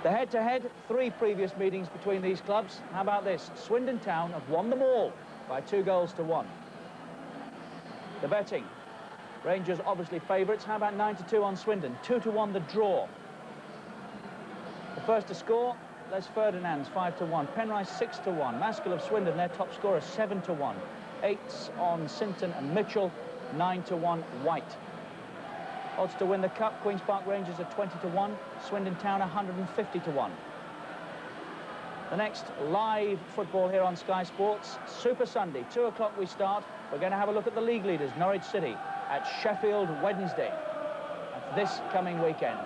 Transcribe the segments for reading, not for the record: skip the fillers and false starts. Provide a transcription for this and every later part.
The head-to-head, 3 previous meetings between these clubs. How about this? Swindon Town have won them all by 2-1. The betting. Rangers obviously favourites. How about 9-2 on Swindon? 2-1 the draw. The first to score, Les Ferdinand's 5-1. Penrice 6-1. Maskell of Swindon, their top scorer, 7-1. 8s on Sinton and Mitchell, 9-1 White. Odds to win the cup, Queen's Park Rangers are 20-1. Swindon Town 150-1. The next live football here on Sky Sports, Super Sunday, 2 o'clock we start. We're going to have a look at the league leaders, Norwich City, at Sheffield Wednesday. That's this coming weekend.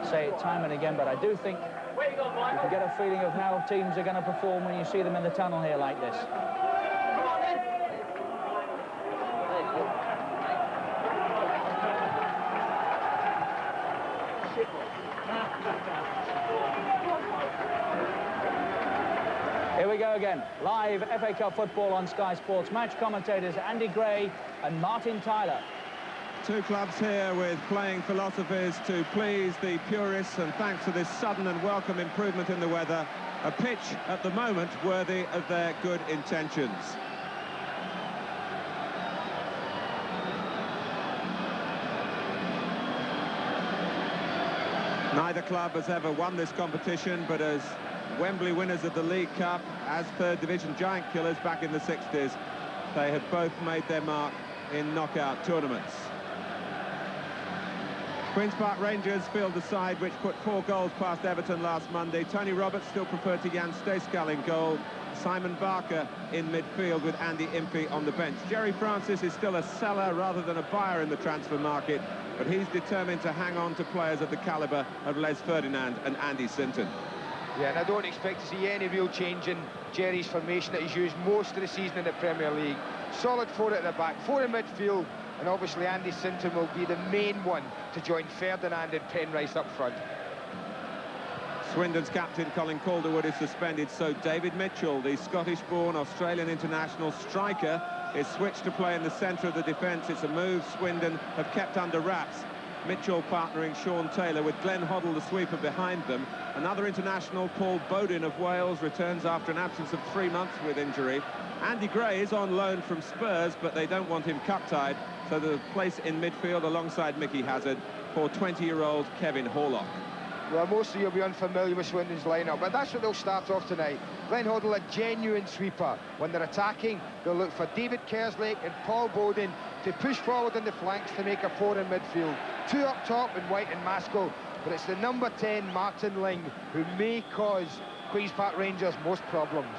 Say it time and again, but I do think you can get a feeling of how teams are going to perform when you see them in the tunnel here like this. Here we go again, live FA Cup football on Sky Sports. Match commentators Andy Gray and Martin Tyler. 2 clubs here with playing philosophies to please the purists, and thanks to this sudden and welcome improvement in the weather, a pitch at the moment worthy of their good intentions. Neither club has ever won this competition, but as Wembley winners of the League Cup, as third division giant killers back in the 60s, they have both made their mark in knockout tournaments. Queen's Park Rangers field the side which put 4 goals past Everton last Monday. Tony Roberts still preferred to Jan Stejskal in goal. Simon Barker in midfield with Andy Impey on the bench. Jerry Francis is still a seller rather than a buyer in the transfer market, but he's determined to hang on to players of the calibre of Les Ferdinand and Andy Sinton. Yeah, and I don't expect to see any real change in Jerry's formation that he's used most of the season in the Premier League. Solid 4 at the back, 4 in midfield, and obviously Andy Sinton will be the main one to join Ferdinand and Penrice up front. Swindon's captain Colin Calderwood is suspended, so David Mitchell, the Scottish-born Australian international striker, is switched to play in the centre of the defence. It's a move Swindon have kept under wraps. Mitchell partnering Sean Taylor with Glenn Hoddle, the sweeper, behind them. Another international, Paul Bodin of Wales, returns after an absence of 3 months with injury. Andy Gray is on loan from Spurs, but they don't want him cup-tied, so the place in midfield alongside Mickey Hazard for 20-year-old Kevin Horlock. Well, most of you will be unfamiliar with Swindon's lineup, but that's what they'll start off tonight. Glenn Hoddle, a genuine sweeper. When they're attacking, they'll look for David Kerslake and Paul Bodin to push forward in the flanks to make a 4 in midfield. 2 up top in White and Maskell, but it's the number 10, Martin Ling, who may cause Queen's Park Rangers most problems.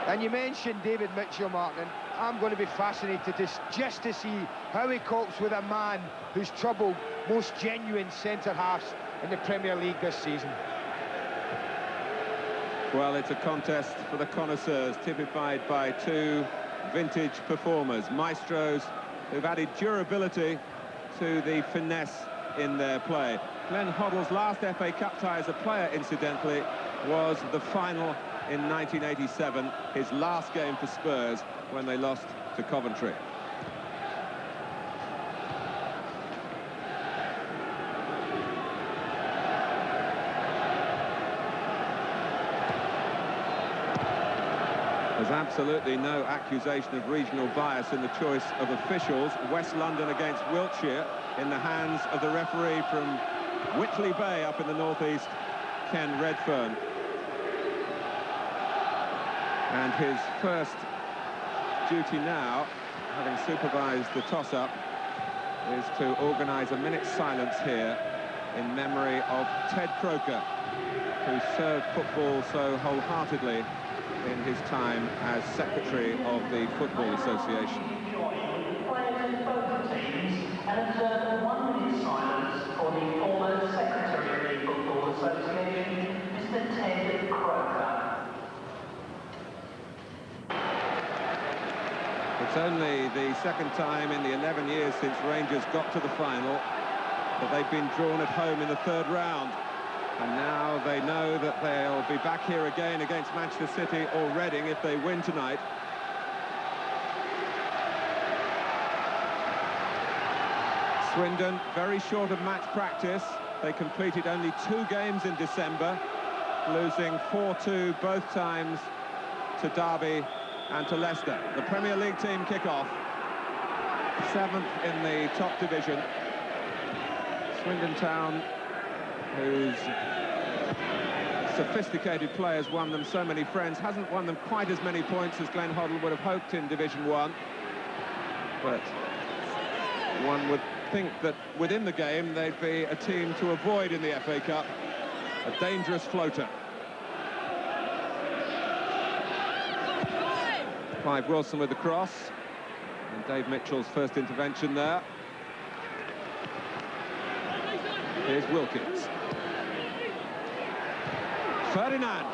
And you mentioned David Mitchell, Martin. I'm going to be fascinated just to see how he copes with a man who's troubled most genuine centre-halves in the Premier League this season. Well, it's a contest for the connoisseurs, typified by 2 vintage performers, maestros who've added durability to the finesse in their play. Glenn Hoddle's last FA Cup tie as a player, incidentally, was the final in 1987, his last game for Spurs when they lost to Coventry. There's absolutely no accusation of regional bias in the choice of officials. West London against Wiltshire in the hands of the referee from Whitley Bay up in the northeast, Ken Redfern. And his first duty now, having supervised the toss-up, is to organise a minute's silence here in memory of Ted Croker, who served football so wholeheartedly in his time as Secretary of the Football Association. Players in both teams and observe 1 minute silence for the former Secretary of the Football Association, Mr. Ted Croker. It's only the second time in the 11 years since Rangers got to the final that they've been drawn at home in the 3rd round. And now they know that they'll be back here again against Manchester City or Reading if they win tonight. Swindon, very short of match practice. They completed only 2 games in December, losing 4-2 both times to Derby and to Leicester. The Premier League team kick off, 7th in the top division. Swindon Town, whose sophisticated players won them so many friends, hasn't won them quite as many points as Glenn Hoddle would have hoped in Division 1. But one would think that within the game they'd be a team to avoid in the FA Cup. A dangerous floater. Clive Wilson with the cross. And Dave Mitchell's first intervention there. Here's Wilkins. Ferdinand.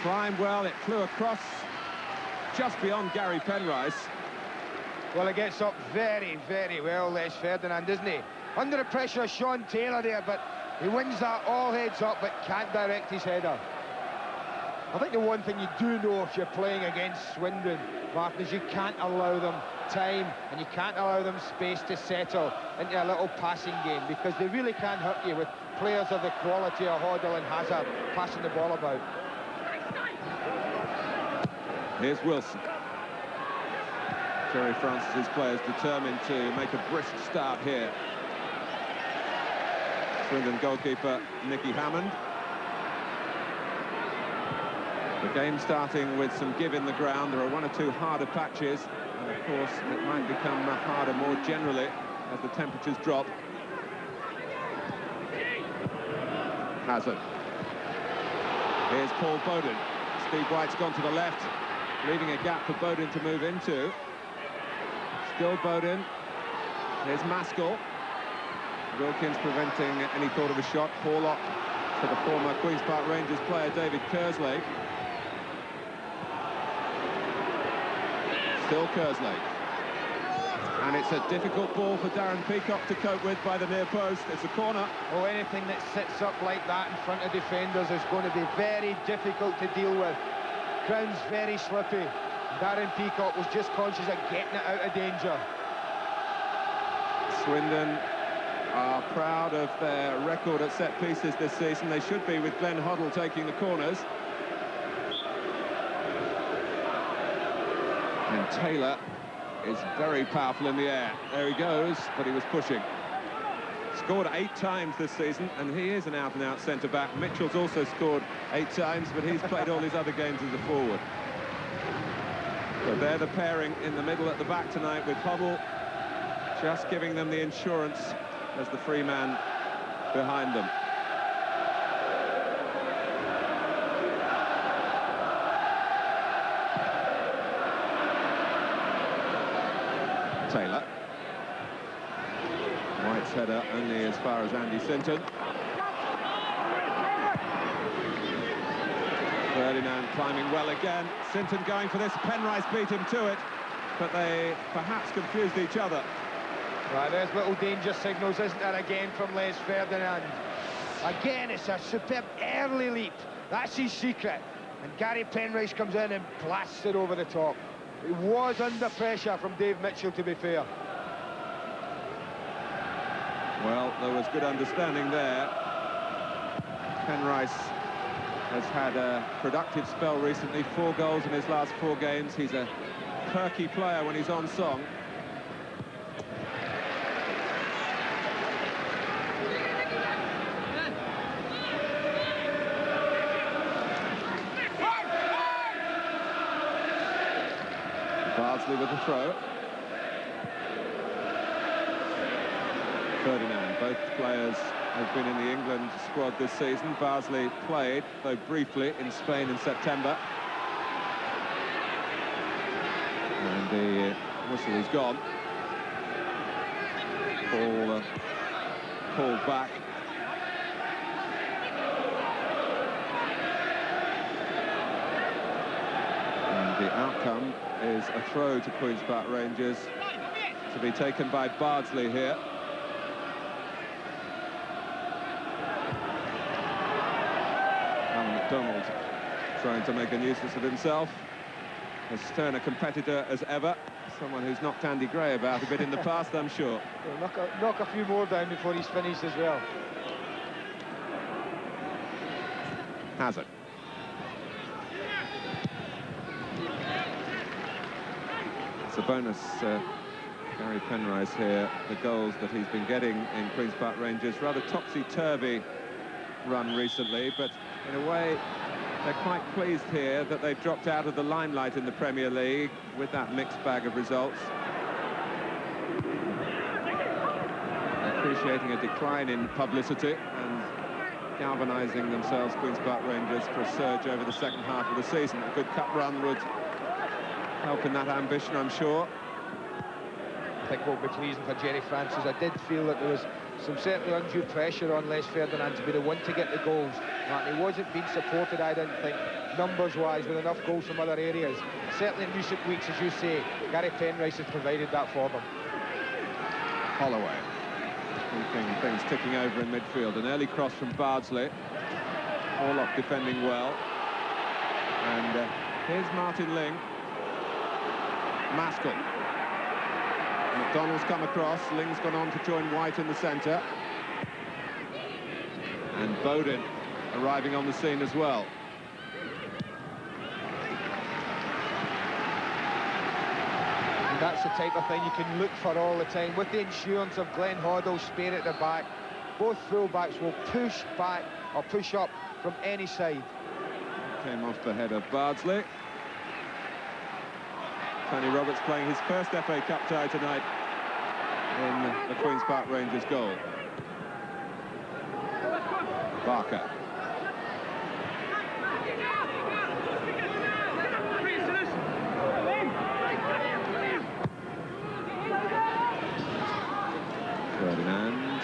Climbed well, it flew across just beyond Gary Penrice. Well, he gets up very, very well, Les Ferdinand, doesn't he? Under the pressure of Sean Taylor there, but he wins that all heads up, but can't direct his header. I think the one thing you do know if you're playing against Swindon, Martin, is you can't allow them time and you can't allow them space to settle into a little passing game, because they really can hurt you with players of the quality of Hoddle and Hazard passing the ball about. Here's Wilson. Terry Francis's players determined to make a brisk start here. Swindon goalkeeper Nicky Hammond. The game starting with some give in the ground. There are 1 or 2 harder patches, and of course it might become harder more generally as the temperatures drop. Hazard. Here's Paul Bowden. Steve White's gone to the left, leaving a gap for Bowden to move into. Still Bowden. Here's Maskell. Wilkins preventing any thought of a shot. Porlock to the former Queen's Park Rangers player David Kerslake. Still Kerslake. And it's a difficult ball for Darren Peacock to cope with by the near post. It's a corner. Oh, anything that sits up like that in front of defenders is going to be very difficult to deal with. Ground's very slippy. Darren Peacock was just conscious of getting it out of danger. Swindon are proud of their record at set pieces this season. They should be, with Glenn Hoddle taking the corners. And Taylor is very powerful in the air. There he goes, but he was pushing. Scored 8 times this season, and he is an out-and-out centre-back. Mitchell's also scored 8 times, but he's played all his other games as a forward. So they're the pairing in the middle at the back tonight, with Hoddle just giving them the insurance as the free man behind them. Taylor. White's header only as far as Andy Sinton. Ferdinand climbing well again. Sinton going for this. Penrice beat him to it, but they perhaps confused each other. Right, there's little danger signals, isn't there, again from Les Ferdinand. Again, it's a superb early leap. That's his secret. And Gary Penrice comes in and blasts it over the top. He was under pressure from Dave Mitchell, to be fair. Well, there was good understanding there. Penrice has had a productive spell recently, 4 goals in his last 4 games. He's a perky player when he's on song. Bardsley with the throw. Ferdinand, both players have been in the England squad this season. Bardsley played, though briefly, in Spain in September. And the whistle is gone. Ball pulled back. And the outcome is a throw to Queen's Park Rangers, to be taken by Bardsley here. Alan McDonald trying to make a nuisance of himself, as stern a competitor as ever. Someone who's knocked Andy Gray about a bit in the past, I'm sure. He'll knock a few more down before he's finished as well. Hazard. It's a bonus, Gary Penrice here, the goals that he's been getting in Queen's Park Rangers. Rather topsy-turvy run recently, but in a way they're quite pleased here that they've dropped out of the limelight in the Premier League with that mixed bag of results. Appreciating a decline in publicity and galvanising themselves, Queen's Park Rangers, for a surge over the second half of the season. A good cup run would help in that ambition, I'm sure. I think what will be pleasing for Jerry Francis, I did feel that there was some certainly undue pressure on Les Ferdinand to be the one to get the goals. And he wasn't being supported, I didn't think, numbers-wise, with enough goals from other areas. Certainly in recent weeks, as you say, Gary Penrice has provided that for them. Holloway, keeping things ticking over in midfield. An early cross from Bardsley. Orlock defending well. And here's Martin Ling. Maskell. McDonald's come across. Ling's gone on to join White in the centre. And Bowden arriving on the scene as well. And that's the type of thing you can look for all the time. With the insurance of Glenn Hoddle, Spear at the back, both full-backs will push back or push up from any side. Came off the head of Bardsley. Tony Roberts playing his first FA Cup tie tonight in the Queen's Park Rangers goal. Barker. Ferdinand.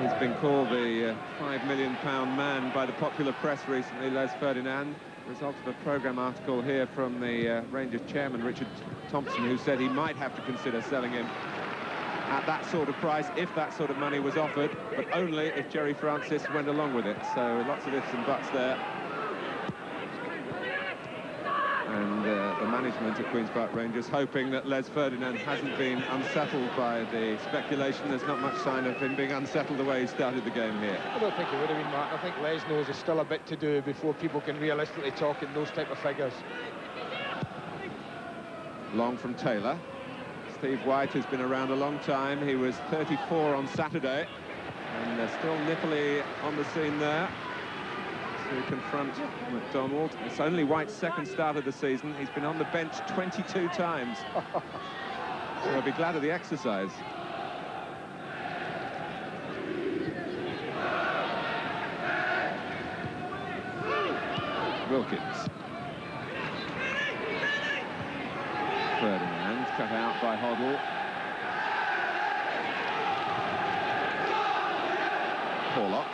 He's been called the £5 million man by the popular press recently, Les Ferdinand. Result of a programme article here from the Rangers chairman, Richard Thompson, who said he might have to consider selling him at that sort of price if that sort of money was offered, but only if Jerry Francis went along with it. So lots of ifs and buts there. And the management at Queen's Park Rangers hoping that Les Ferdinand hasn't been unsettled by the speculation. There's not much sign of him being unsettled the way he started the game here. I don't think it would have been, Martin. I think Les knows there's still a bit to do before people can realistically talk in those type of figures. Long from Taylor. Steve White has been around a long time. He was 34 on Saturday. And still Nippoli on the scene there to confront McDonald. It's only White's second start of the season. He's been on the bench 22 times. So I'll be glad of the exercise. Wilkins. Ferdinand cut out by Hoddle. Orlock.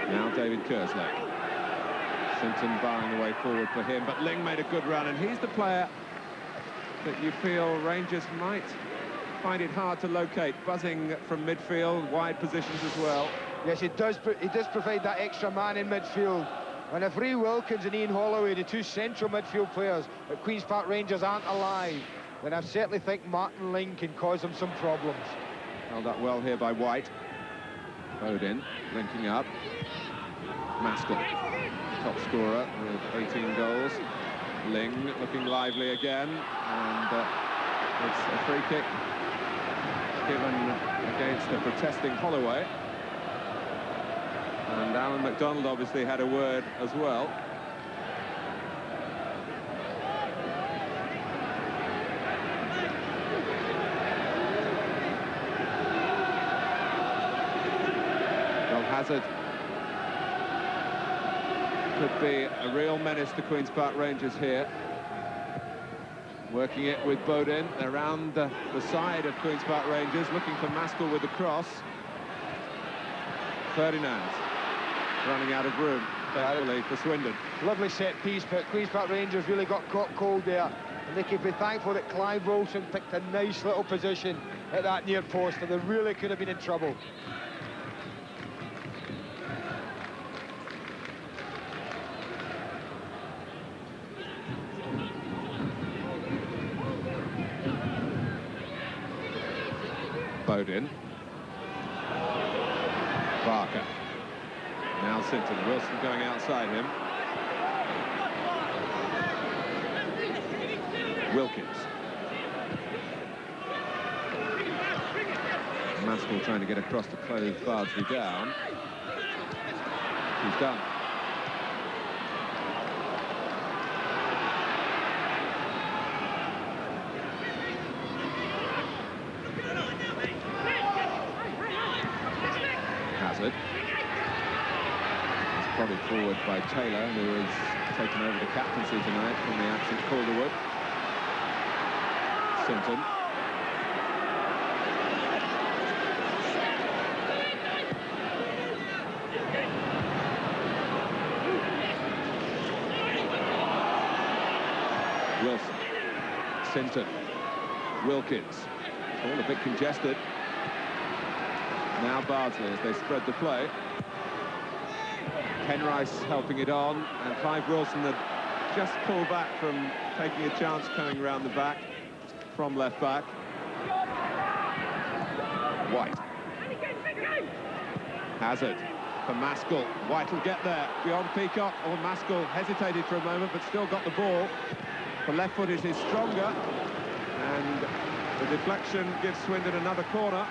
Now David Kerslake. Simpson barring the way forward for him, but Ling made a good run, and he's the player that you feel Rangers might find it hard to locate, buzzing from midfield, wide positions as well. Yes, he does provide that extra man in midfield. And if Ray Wilkins and Ian Holloway, the two central midfield players at Queen's Park Rangers, aren't alive, then I certainly think Martin Ling can cause them some problems. Held up well here by White. Bowden linking up. Maskell, top scorer with 18 goals. Ling looking lively again, and it's a free kick given against the protesting Holloway. And Alan McDonald obviously had a word as well. Hazard could be a real menace to Queen's Park Rangers here. Working it with Bowden around the side of Queen's Park Rangers, looking for Maskell with the cross. Ferdinand running out of room, thankfully, for Swindon. Lovely set piece, but Queen's Park Rangers really got caught cold there. And they can be thankful that Clive Wilson picked a nice little position at that near post, and they really could have been in trouble. Bowden. Barker. Now Sinton. Wilson going outside him. Wilkins. Maskell trying to get across to close Bardsley down. He's done. Hazard. It's prodded forward by Taylor, who has taken over the captaincy tonight from the absent Calderwood. Sinton. Wilson. Sinton. Wilkins. All a bit congested. Now Bardsley as they spread the play. Penrice helping it on, and Clive Wilson had just pulled back from taking a chance coming around the back from left back. White. Hazard for Maskell. White will get there beyond Peacock. Or Maskell hesitated for a moment but still got the ball. The left foot is stronger, and the deflection gives Swindon another corner.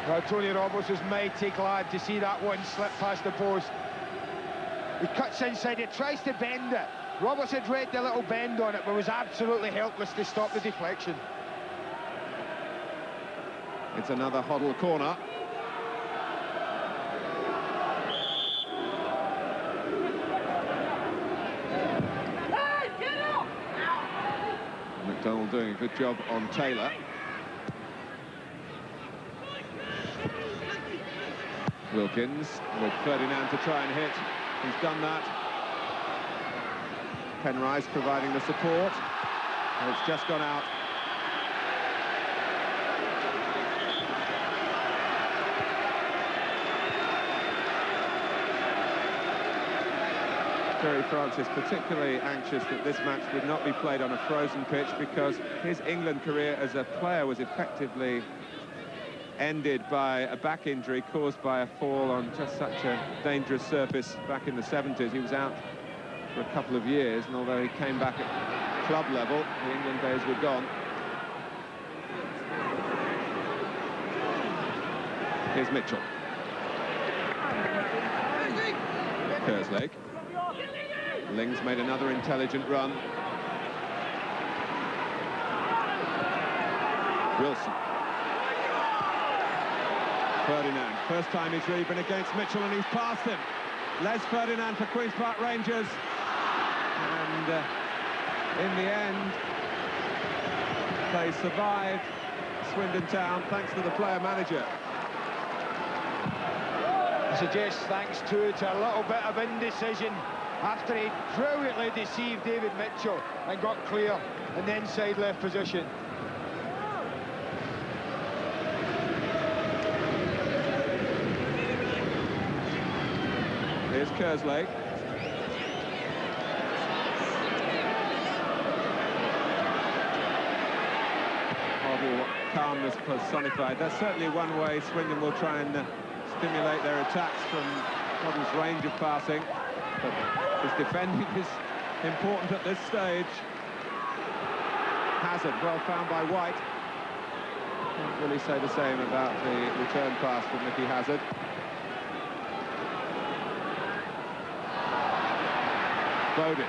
Well, Tony Roberts was mighty glad to see that one slip past the post. He cuts inside it, tries to bend it. Roberts had read the little bend on it, but was absolutely helpless to stop the deflection. It's another Hoddle corner. McDonald doing a good job on Taylor. Wilkins with Ferdinand to try and hit. He's done that. Penrice providing the support. And it's just gone out. Terry Francis particularly anxious that this match would not be played on a frozen pitch, because his England career as a player was effectively ended by a back injury caused by a fall on just such a dangerous surface back in the 70s. He was out for a couple of years, and although he came back at club level, the England days were gone. Here's Mitchell. Kerslake. Lings made another intelligent run. Wilson. Ferdinand, first time he's really been against Mitchell, and he's passed him. Les Ferdinand for Queen's Park Rangers. And in the end, they survived Swindon Town thanks to the player manager. I suggest thanks to a little bit of indecision after he brilliantly deceived David Mitchell and got clear in the inside left position. Here's Kerslake. Horrible calmness personified. That's certainly one way Swindon will try and stimulate their attacks from Hoddle's range of passing. But his defending is important at this stage. Hazard, well found by White. Can't really say the same about the return pass from Mickey Hazard. Bowden.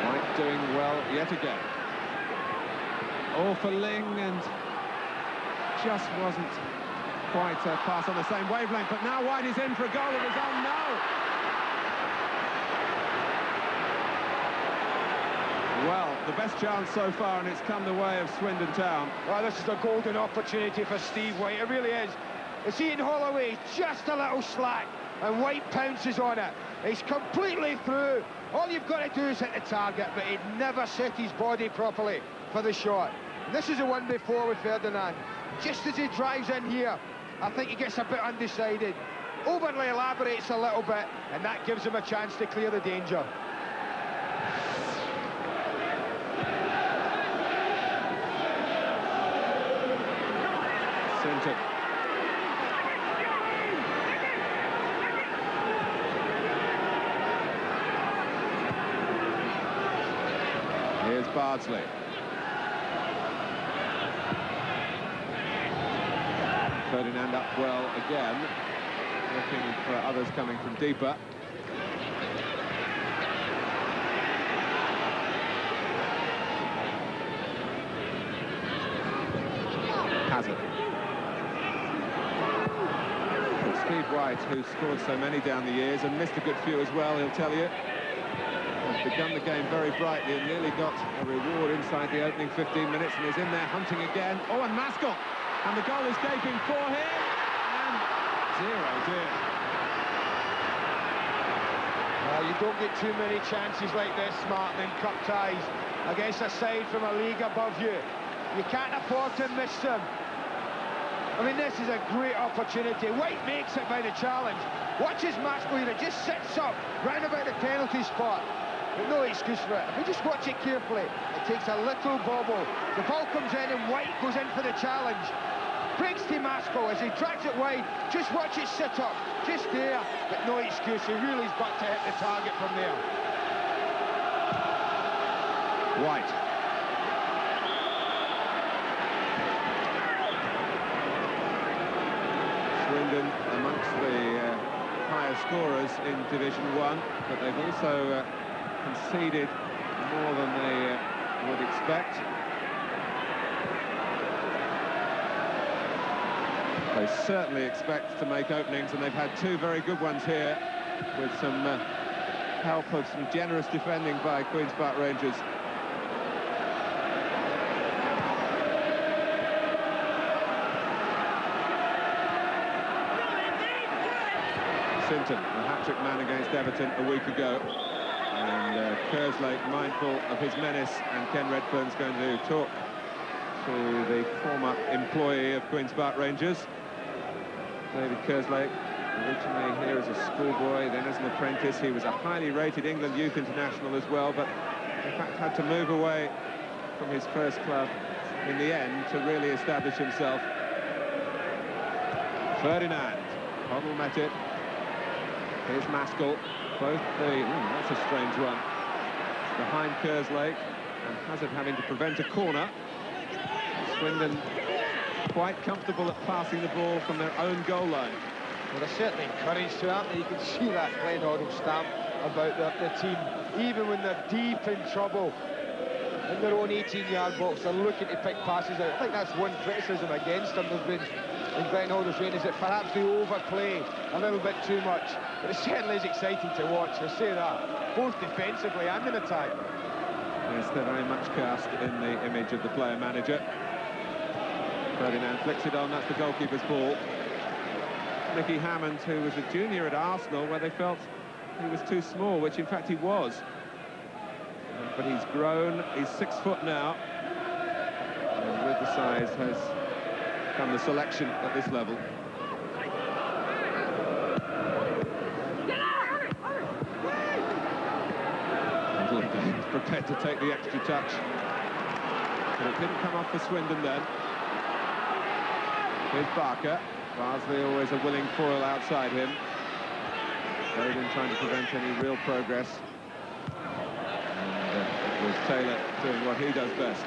White doing well yet again. All for Ling, and just wasn't quite a pass on the same wavelength, but now White is in for a goal of his own. No! Well, the best chance so far, and it's come the way of Swindon Town. Well, this is a golden opportunity for Steve White, it really is. It's Ian Holloway, just a little slack, and White pounces on it. He's completely through. All you've got to do is hit the target, but he'd never set his body properly for the shot. And this is the one before with Ferdinand. Just as he drives in here, I think he gets a bit undecided. Overly elaborates a little bit, and that gives him a chance to clear the danger. Sinton. Here's Bardsley. Ferdinand up well again, looking for others coming from deeper. Hazard. But Steve White, who scored so many down the years and missed a good few as well, he'll tell you, has begun the game very brightly and nearly got a reward inside the opening 15 minutes and is in there hunting again. Oh, and Maskell! And the goal is gaping for him, and 0-0. You don't get too many chances like this, Martin, in cup ties against a side from a league above you. You can't afford to miss them. I mean, this is a great opportunity. White makes it by the challenge. Watch his Maskell here, it just sits up round about the penalty spot. But no excuse for it. If you just watch it carefully, it takes a little bobble. The ball comes in and White goes in for the challenge. Breaks to Maskell as he drags it wide. Just watch it sit up, just there. But no excuse, he really is got to hit the target from there. White. Swindon amongst the higher scorers in Division 1, but they've also conceded more than they would expect. They certainly expect to make openings, and they've had two very good ones here, with some help of some generous defending by Queen's Park Rangers. Sinton, a hat-trick man against Everton a week ago, and Kerslake, mindful of his menace, and Ken Redfern's going to talk to the former employee of Queen's Park Rangers, David Kerslake, originally here as a schoolboy, then as an apprentice. He was a highly rated England youth international as well, but in fact had to move away from his first club in the end to really establish himself. Ferdinand, Hoddle met it. Here's Maskell, both the... that's a strange one. Behind Kerslake, and Hazard having to prevent a corner. Swindon quite comfortable at passing the ball from their own goal line. Well, they're certainly encouraged to, aren't they? You can see that Glenn Hoddle stamp about the team. Even when they're deep in trouble in their own 18-yard box, they're looking to pick passes out. I think that's one criticism against them. There's been in Glenn Hoddle's reign is that perhaps they overplay a little bit too much. But it certainly is exciting to watch. I say that, both defensively and in attack. Yes, they're very much cast in the image of the player-manager. Ferdinand flicks it on, that's the goalkeeper's ball. Mickey Hammond, who was a junior at Arsenal, where they felt he was too small, which in fact he was. But he's grown, he's 6 foot now, and with the size has come the selection at this level. He's prepared to take the extra touch. But it didn't come off for Swindon then. Here's Barker. Bardsley always a willing foil outside him. Bowden trying to prevent any real progress. And it was Taylor doing what he does best.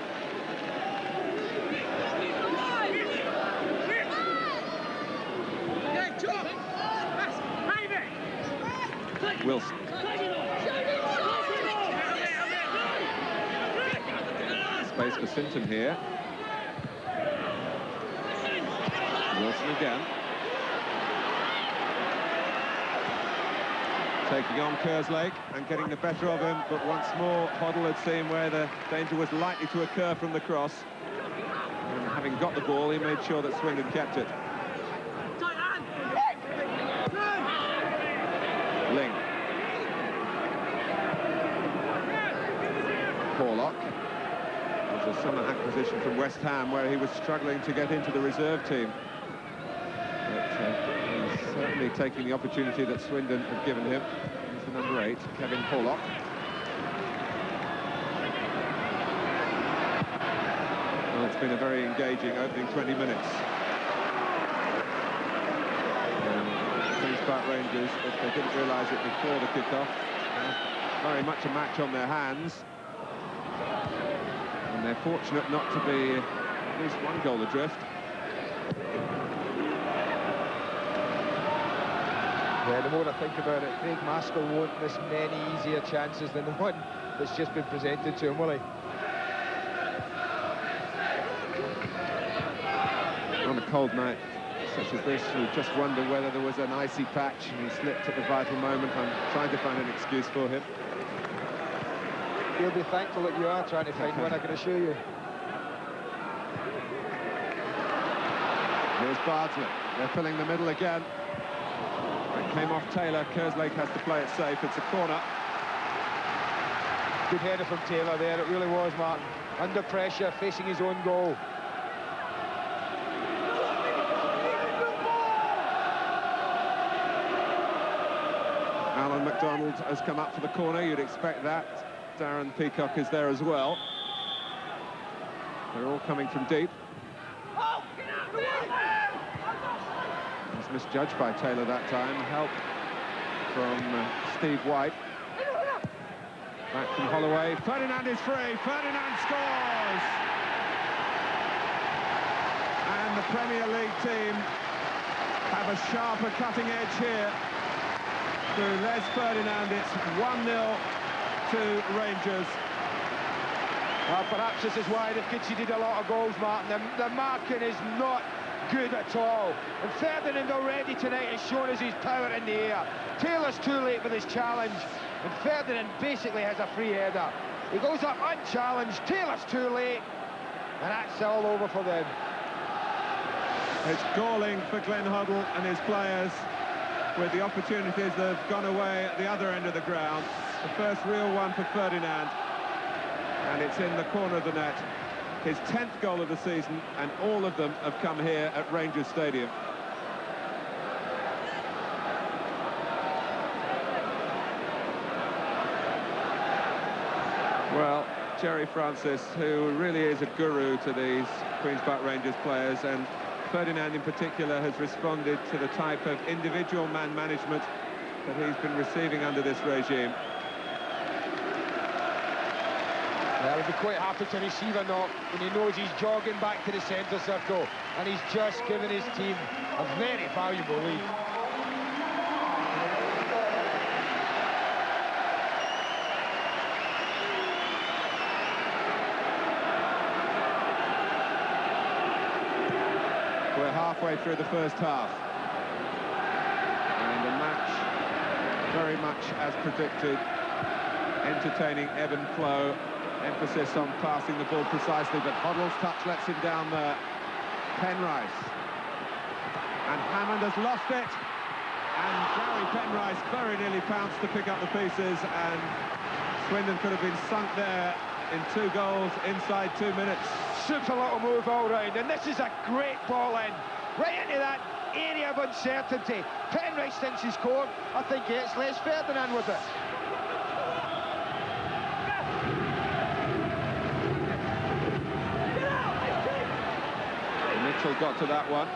Wilson. Space for Sinton here. Wilson again. Taking on Kerslake and getting the better of him, but once more Hoddle had seen where the danger was likely to occur from the cross. And having got the ball, he made sure that Swindon kept it. Ling. Porlock. It was a summer acquisition from West Ham where he was struggling to get into the reserve team. But he's certainly taking the opportunity that Swindon have given him. He's the number 8, Kevin Porlock. Well, it's been a very engaging opening 20 minutes. Park Rangers if they didn't realise it before the kick-off. Very much a match on their hands. And they're fortunate not to be at least one goal adrift. Yeah, the more I think about it, Craig Maskell won't miss many easier chances than the one that's just been presented to him, will he? On a cold night such as this, you just wonder whether there was an icy patch and he slipped at the vital moment. I'm trying to find an excuse for him. You'll be thankful that you are trying to find one, I can assure you. Here's Bardsley. They're filling the middle again. It came off Taylor. Kerslake has to play it safe. It's a corner. Good header from Taylor there, it really was, Martin. Under pressure, facing his own goal. Alan McDonald has come up for the corner. You'd expect that. Darren Peacock is there as well. They're all coming from deep. It's misjudged by Taylor that time. Help from Steve White. Back from Holloway. Ferdinand is free. Ferdinand scores! And the Premier League team have a sharper cutting edge here. Through Les Ferdinand, it's 1-0 to Rangers. Perhaps this is why they've conceded a lot of goals, Martin. The marking is not good at all. And Ferdinand already tonight has shown us his power in the air. Taylor's too late with his challenge, and Ferdinand basically has a free header. He goes up unchallenged, Taylor's too late, and that's all over for them. It's galling for Glenn Hoddle and his players, with the opportunities that have gone away at the other end of the ground. The first real one for Ferdinand, and it's in the corner of the net. His 10th goal of the season, and all of them have come here at Rangers Stadium. Well, Jerry Francis, who really is a guru to these Queen's Park Rangers players, and Ferdinand in particular has responded to the type of individual man management that he's been receiving under this regime. Yeah, he'll be quite happy to receive a knock when he knows he's jogging back to the centre circle, and he's just given his team a very valuable lead. We're halfway through the first half, and the match very much as predicted. Entertaining ebb and flow, emphasis on passing the ball precisely, but Hoddle's touch lets him down there. Penrice, and Hammond has lost it, and Gary Penrice very nearly pounced to pick up the pieces, and Swindon could have been sunk there in 2 goals inside 2 minutes. Super little move all round, and this is a great ball in, right into that area of uncertainty. Penrice thinks he's scored. I think it's Les Ferdinand with it. Mitchell got to that one.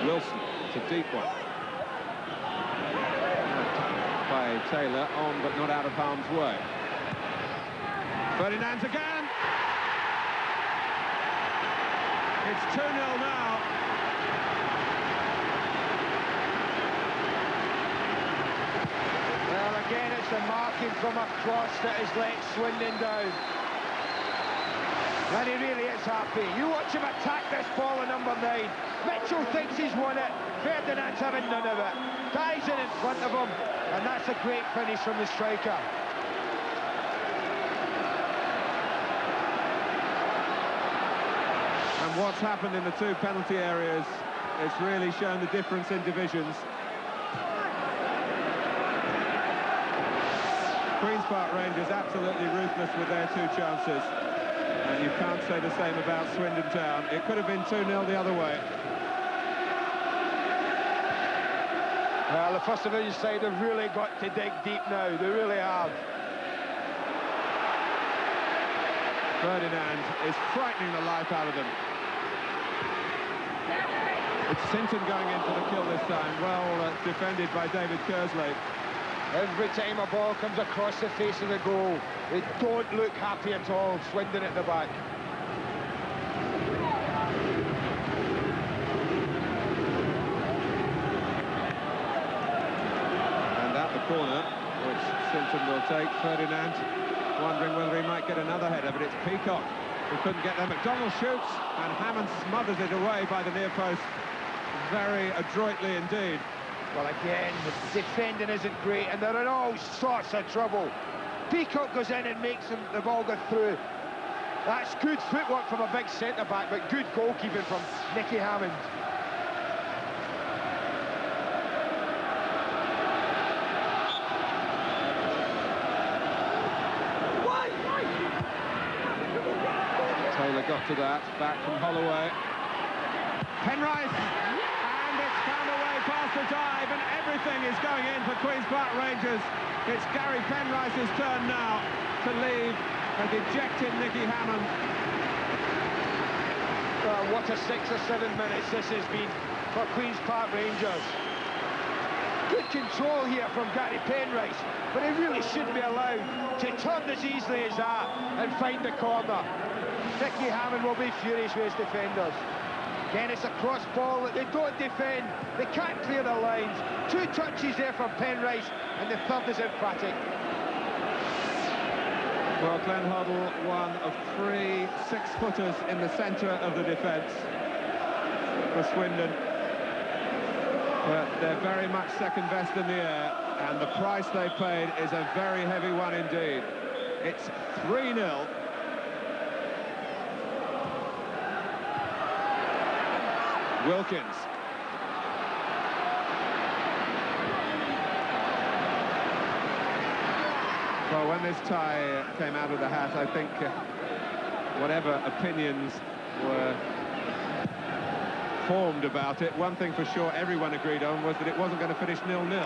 Wilson, it's a deep one. By Taylor, on but not out of harm's way. Ferdinand again. It's 2-0 now. Well, again, it's the marking from across that has let Swindon down. And he really is happy. You watch him attack this ball in number 9. Mitchell thinks he's won it. Ferdinand's having none of it. Dives in front of him, and that's a great finish from the striker. And what's happened in the 2 penalty areas, it's really shown the difference in divisions. Queen's Park Rangers absolutely ruthless with their 2 chances. And you can't say the same about Swindon Town. It could have been 2-0 the other way. Well, the First Division side have really got to dig deep now. They really have. Ferdinand is frightening the life out of them. Sinton going in for the kill this time. Well defended by David Kerslake. Every time a ball comes across the face of the goal, they don't look happy at all. Swindon at the back. And at the corner, which Sinton will take, Ferdinand wondering whether he might get another header, but it's Peacock who couldn't get there. McDonald shoots, and Hammond smothers it away by the near post. Very adroitly indeed. Well, again, the defending isn't great, and they're in all sorts of trouble. Peacock goes in and makes the ball go through. That's good footwork from a big centre-back, but good goalkeeping from Nicky Hammond. Taylor got to that, back from Holloway. Penrice, and it's found a way past the dive, and everything is going in for Queen's Park Rangers. It's Gary Penrice's turn now to leave a dejected Nicky Hammond. What a 6 or 7 minutes this has been for Queen's Park Rangers. Good control here from Gary Penrice, but he really shouldn't be allowed to turn as easily as that and find the corner. Nicky Hammond will be furious with his defenders. Again, it's a cross ball that they don't defend. They can't clear the lines. 2 touches there from Penrice, and the third is emphatic. Well, Glenn Hoddle, one of 3 6-footers in the centre of the defence for Swindon. But they're very much second best in the air, and the price they paid is a very heavy one indeed. It's 3-0. Wilkins. Well, when this tie came out of the hat, I think whatever opinions were formed about it, one thing for sure everyone agreed on was that it wasn't going to finish 0-0. It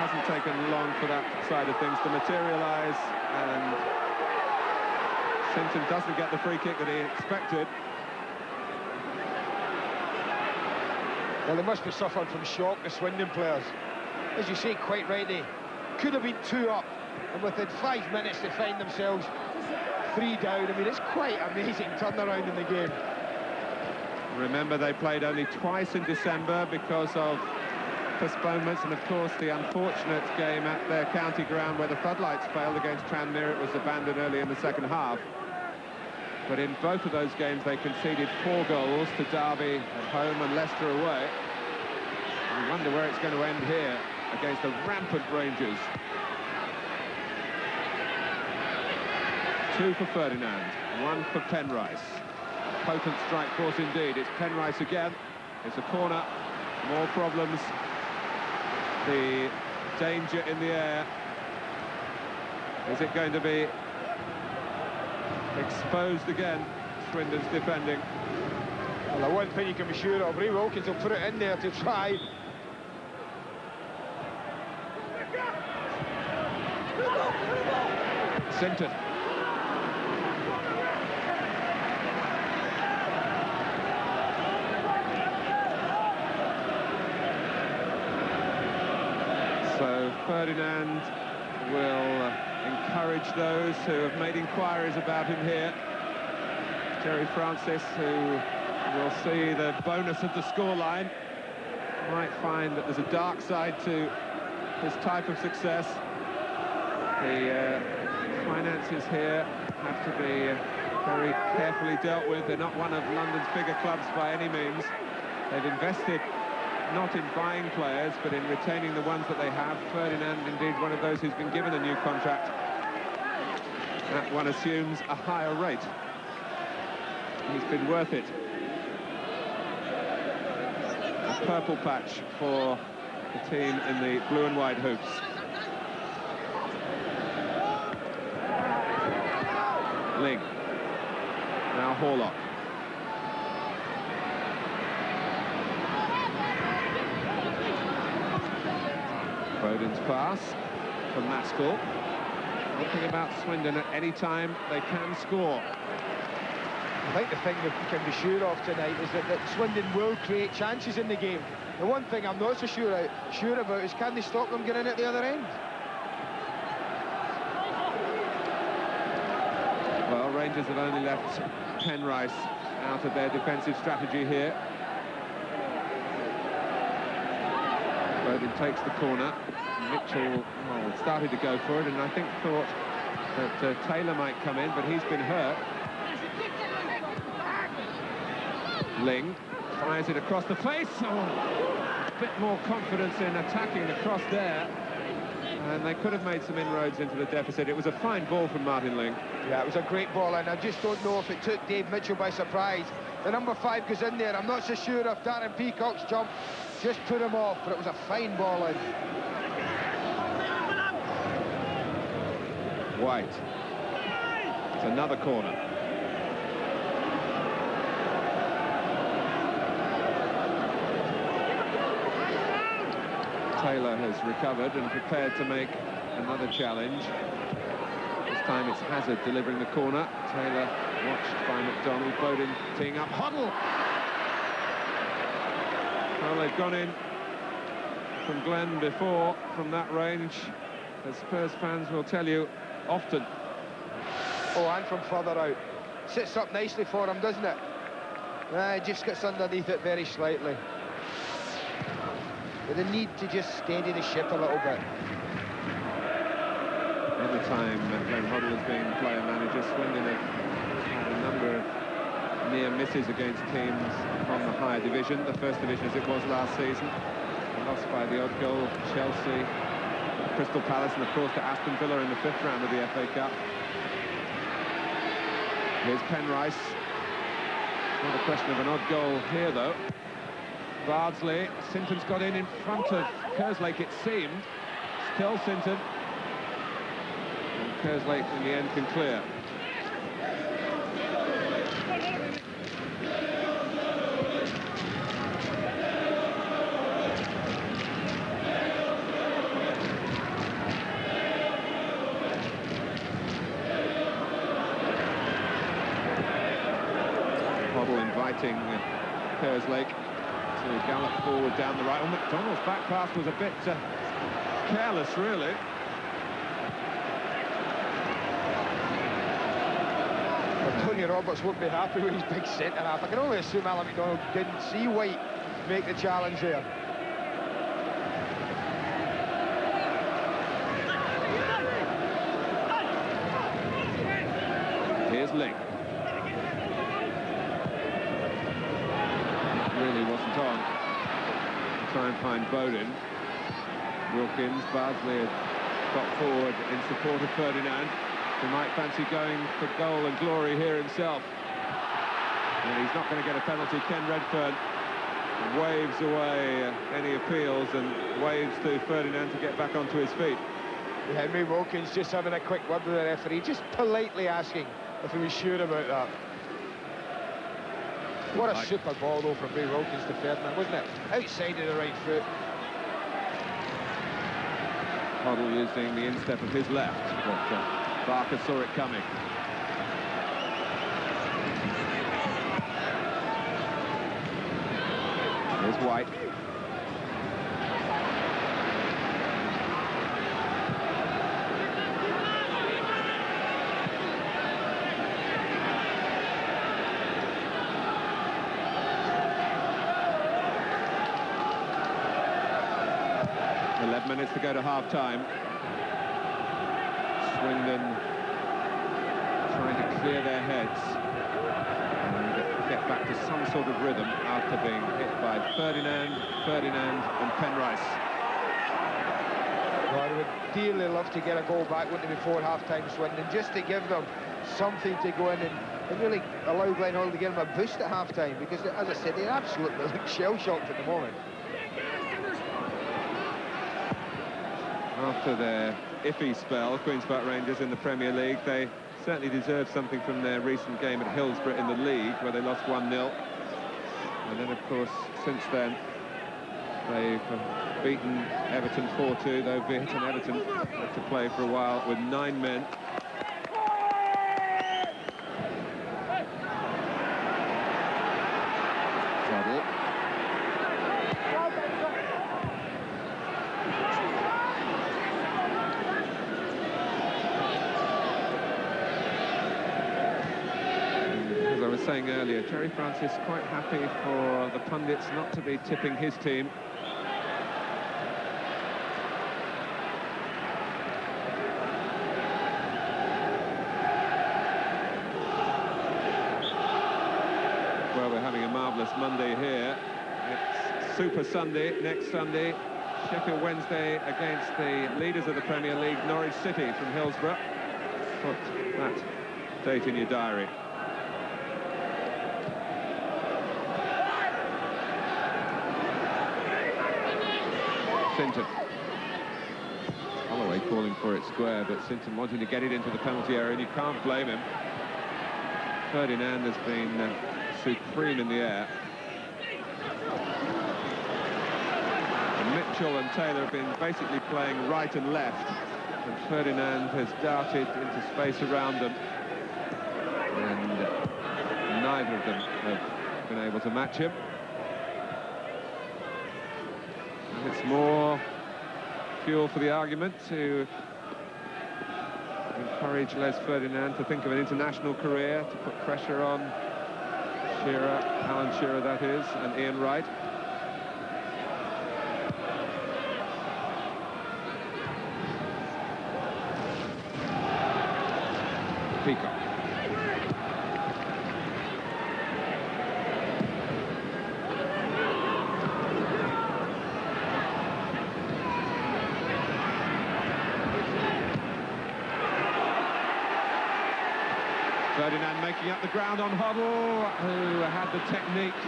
hasn't taken long for that side of things to materialise, and Sinton doesn't get the free kick that he expected. Well, they must be suffering from shock, the Swindon players. As you say, quite rightly, could have been 2 up, and within 5 minutes they find themselves 3 down. I mean, it's quite amazing turnaround in the game. Remember, they played only twice in December because of postponements, and of course the unfortunate game at their county ground where the floodlights failed against Tranmere. It was abandoned early in the second half. But in both of those games they conceded 4 goals, to Derby at home and Leicester away. I wonder where it's going to end here against the rampant Rangers. 2 for Ferdinand, 1 for Penrice. Potent strike force indeed. It's Penrice again. It's a corner. More problems. The danger in the air. Is it going to be exposed again? Swindon's defending. Well, the one thing you can be sure of, Ray Wilkins will put it in there to try. Sinton. So Ferdinand will encourage those who have made inquiries about him here. Jerry Francis, who will see the bonus of the scoreline, might find that there's a dark side to this type of success. The finances here have to be very carefully dealt with. They're not one of London's bigger clubs by any means. They've invested not in buying players, but in retaining the ones that they have. Ferdinand, indeed, one of those who's been given a new contract. That one assumes a higher rate. He's been worth it. A purple patch for the team in the blue and white hoops. Ling. Now Horlock. Foden's pass from Maskell. One thing about Swindon, at any time they can score. I think the thing that we can be sure of tonight is that Swindon will create chances in the game. The one thing I'm not so sure about is, can they stop them getting in at the other end? Well, Rangers have only left Penrice out of their defensive strategy here. Bowden takes the corner. Mitchell started to go for it, and I think thought that Taylor might come in, but he's been hurt. Ling fires it across the face. A bit more confidence in attacking the cross there, and they could have made some inroads into the deficit. It was a fine ball from Martin Ling. Yeah, it was a great ball, and I just don't know if it took Dave Mitchell by surprise. The number 5 goes in there. I'm not so sure if Darren Peacock's jump just put him off, but it was a fine ball in. White. It's another corner. Taylor has recovered and prepared to make another challenge. This time it's Hazard delivering the corner. Taylor watched by McDonald. Bowden teeing up. Hoddle! Well, they've gone in from Glenn before from that range, as Spurs fans will tell you often. Oh, and from further out. Sits up nicely for him, doesn't it? It just gets underneath it very slightly. But they need to just steady the ship a little bit. Every time Glenn Hoddle has been player manager, Swindon have had a number of near misses against teams from the higher division, the first division as it was last season. They lost by the odd goal, Chelsea, Crystal Palace, and of course to Aston Villa in the 5th round of the FA Cup. Here's Penrice. Not a question of an odd goal here, though. Bardsley. Sinton's got in front of Kerslake, it seemed. Still Sinton. And Kerslake, in the end, can clear. Inviting Kerslake to gallop forward down the right. Oh, McDonald's back pass was a bit careless, really. Well, Tony Roberts won't be happy with his big centre-half. I can only assume Alan McDonald didn't see White make the challenge there. Here's Ling. Really wasn't on. Try and find Bowden. Wilkins, Bardsley got forward in support of Ferdinand, who might fancy going for goal and glory here himself. And he's not going to get a penalty. Ken Redfern waves away any appeals and waves to Ferdinand to get back onto his feet. Henry Wilkins just having a quick word with the referee, just politely asking if he was sure about that. What a super ball, though, from Ray Wilkins to Ferdinand, wasn't it? Outside of the right foot. Hoddle using the instep of his left, but Barker saw it coming. Here's White. Minutes to go to half-time. Swindon trying to clear their heads and get back to some sort of rhythm after being hit by Ferdinand, and Penrice. Well, I would dearly love to get a goal back, wouldn't they, before half-time, Swindon, just to give them something to go in and really allow Glenn Hoddle to give them a boost at half-time, because, as I said, they're absolutely shell-shocked at the moment. After their iffy spell, Queen's Park Rangers in the Premier League, they certainly deserve something from their recent game at Hillsborough in the league, where they lost 1-0. And then, of course, since then, they've beaten Everton 4-2, though Everton had to play for a while with 9 men. saying earlier, Terry Francis quite happy for the pundits not to be tipping his team. Well, we're having a marvellous Monday here. It's Super Sunday next Sunday. Sheffield Wednesday against the leaders of the Premier League, Norwich City from Hillsborough. Put that date in your diary. Sinton. Holloway calling for it square, but Sinton wanting to get it into the penalty area, and you can't blame him. Ferdinand has been supreme in the air. Mitchell and Taylor have been basically playing right and left, and Ferdinand has darted into space around them, and neither of them have been able to match him. And it's more fuel for the argument to encourage Les Ferdinand to think of an international career, to put pressure on Shearer, Alan Shearer that is, and Ian Wright. Peacock. Ferdinand making up the ground on Hoddle, who had the technique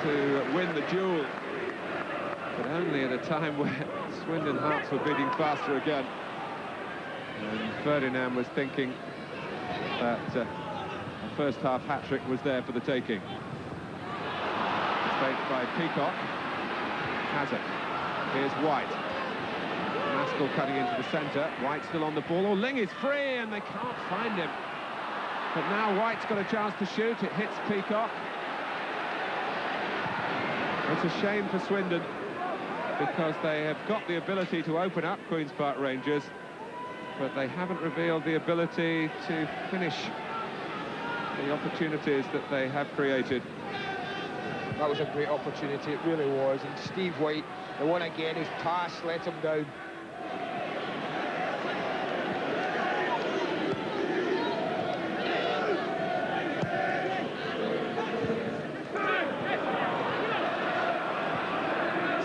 to win the duel, but only at a time where Swindon hearts were beating faster again. And Ferdinand was thinking that a first half hat-trick was there for the taking. Mistake by Peacock. Hazard. Here's White. Maskell cutting into the centre. White still on the ball. Oh, Ling is free and they can't find him. But now White's got a chance to shoot. It hits Peacock. It's a shame for Swindon because they have got the ability to open up Queen's Park Rangers, but they haven't revealed the ability to finish the opportunities that they have created. That was a great opportunity, it really was. And Steve White, the one again, his pass let him down.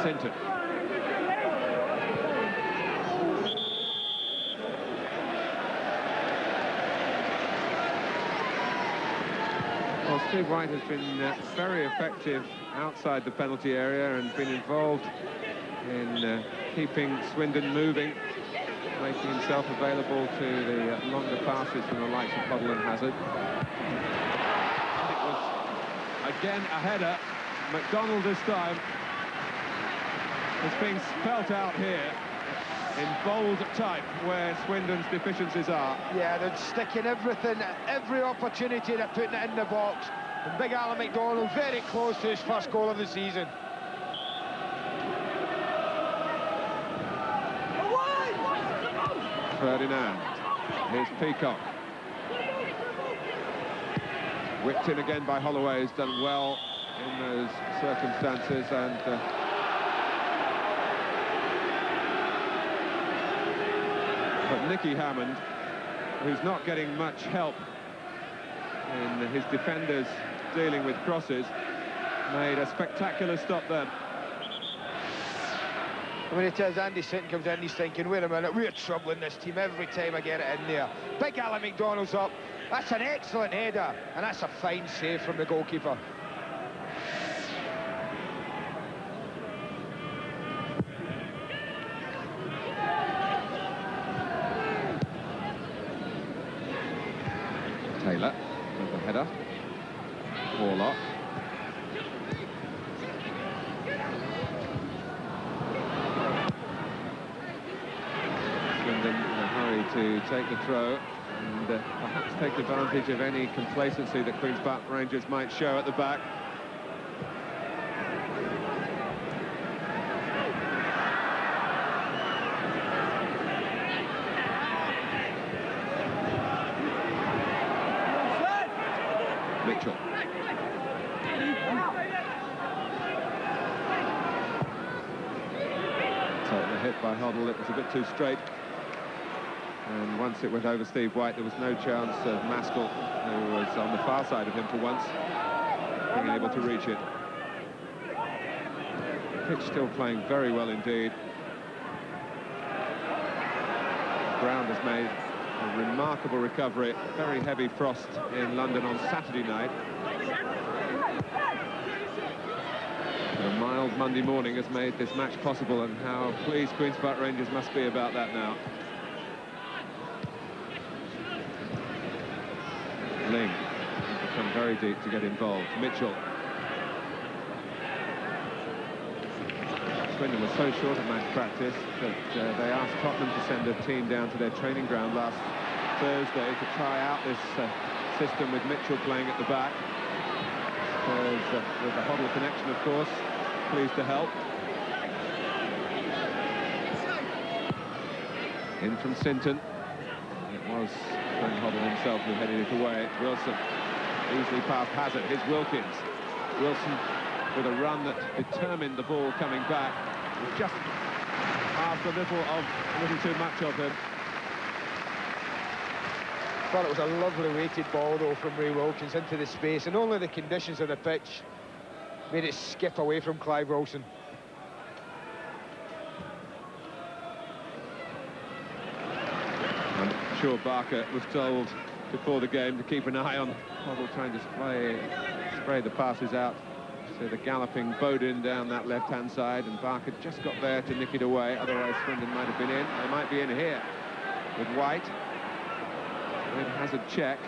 Sinton. Well, Steve White has been very effective outside the penalty area and been involved in keeping Swindon moving, making himself available to the longer passes from the likes of Hoddle and Hazard. And it was, again, a header. McDonald this time. It's being spelt out here in bold type where Swindon's deficiencies are. Yeah, they're sticking everything, every opportunity they're putting it in the box. And big Alan McDonald very close to his first goal of the season. Ferdinand. Here's Peacock. Whipped in again by Holloway, who's done well in those circumstances, and but Nicky Hammond, who's not getting much help in his defenders dealing with crosses, made a spectacular stop there. I mean, it is Andy Sinton comes in, he's thinking, wait a minute, we're troubling this team every time I get it in there. Big Alan McDonald's up. That's an excellent header, and that's a fine save from the goalkeeper. Taylor with the header. Warlock. Swindon in a hurry to take the throw and perhaps take advantage of any complacency that Queen's Park Rangers might show at the back. hit by Hoddle. It was a bit too straight. And once it went over Steve White, there was no chance of Maskell, who was on the far side of him for once, being able to reach it. Pitch still playing very well indeed. Ground has made a remarkable recovery. Very heavy frost in London on Saturday night. A mild Monday morning has made this match possible, and how pleased Queen's Park Rangers must be about that now. Ling has become very deep to get involved. Mitchell. Swindon was so short of match practice that they asked Tottenham to send a team down to their training ground last Thursday to try out this system with Mitchell playing at the back. With the Hoddle connection, of course, pleased to help. In from Sinton. It was Glenn Hoddle himself who headed it away. Wilson easily past Hazard. Here's Wilkins. Wilson with a run that determined the ball coming back. Just asked a little too much of him. I thought it was a lovely weighted ball though from Ray Wilkins into the space, and only the conditions of the pitch made it skip away from Clive Wilson. I'm sure Barker was told before the game to keep an eye on Hoddle trying to spray the passes out. So the galloping Bowden down that left-hand side, and Barker just got there to nick it away. Otherwise, Swindon might have been in. They might be in here with White. With Hazard check.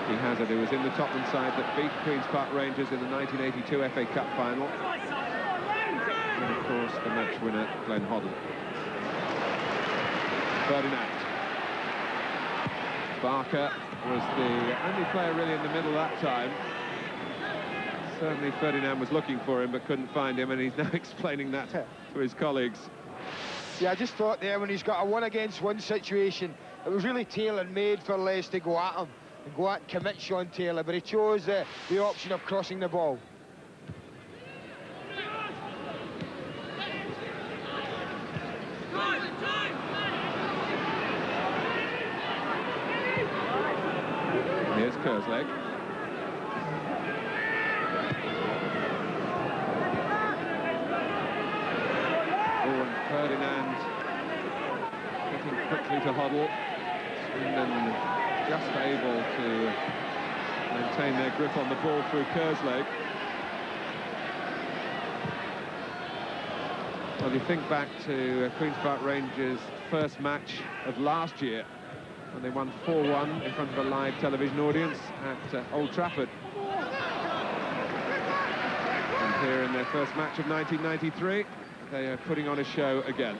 Ricky Hazard, who was in the Tottenham side that beat Queen's Park Rangers in the 1982 FA Cup final. And of course, the match winner, Glenn Hoddle. Ferdinand. Barker was the only player really in the middle that time. Certainly Ferdinand was looking for him but couldn't find him, and he's now explaining that to his colleagues. Yeah, I just thought there when he's got a one-against-one situation, it was really tailor-made for Les to go at him and go at and commit Sean Taylor, but he chose the option of crossing the ball. Here's Kerslake. Ferdinand getting quickly to Hoddle. Swindon just able to maintain their grip on the ball through Kerslake. Well, you think back to Queen's Park Rangers' first match of last year, when they won 4-1 in front of a live television audience at Old Trafford. And here in their first match of 1993, they are putting on a show again.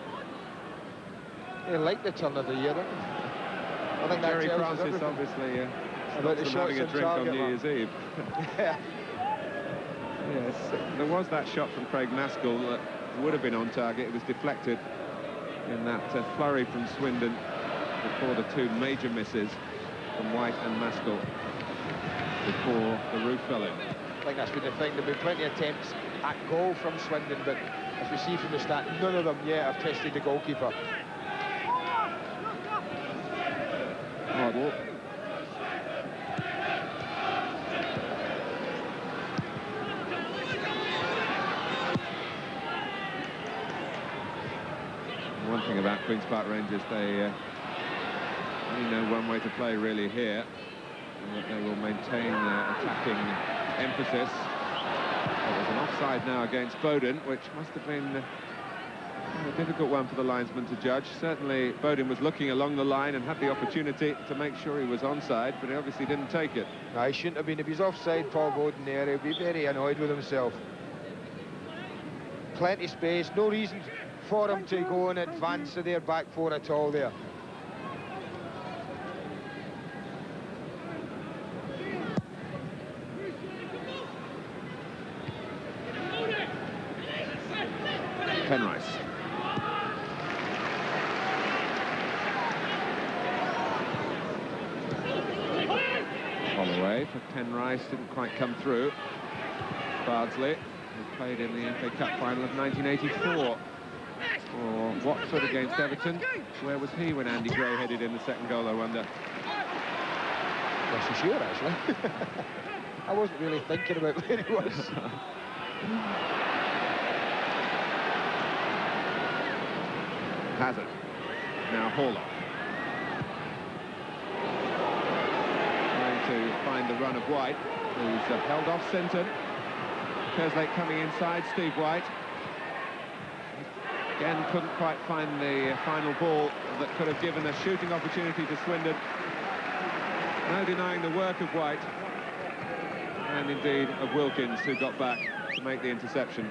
They like the turn of the year, don't they? I think Jerry Francis obviously about the shots having a drink on New Year's Eve. Yeah. Yes, there was that shot from Craig Maskell that would have been on target. It was deflected in that flurry from Swindon before the two major misses from White and Maskell before the roof fell in. I think that's been the thing. There have been plenty of attempts at goal from Swindon, but as we see from the stat, none of them yet have tested the goalkeeper. Hoddle. One thing about Queen's Park Rangers, they only know one way to play really here, and that they will maintain their attacking emphasis. There's an offside now against Bowden, which must have been a difficult one for the linesman to judge. Certainly Bowden was looking along the line and had the opportunity to make sure he was onside, but he obviously didn't take it. No, he shouldn't have been. If he's offside, Paul Bowden there, he'll be very annoyed with himself. Plenty of space, no reason for him to go and advance to their back four at all there. Penrice. Holloway for Penrice, didn't quite come through. Bardsley, who played in the FA Cup final of 1984. Or Watford against Everton. Where was he when Andy Gray headed in the second goal, I wonder? Not so sure, actually. I wasn't really thinking about where he was. Hazard. Now Horlock. Trying to find the run of White, who's held off Sinton. Kerslake coming inside, Steve White. Again, couldn't quite find the final ball that could have given a shooting opportunity to Swindon. No denying the work of White, and indeed of Wilkins, who got back to make the interception.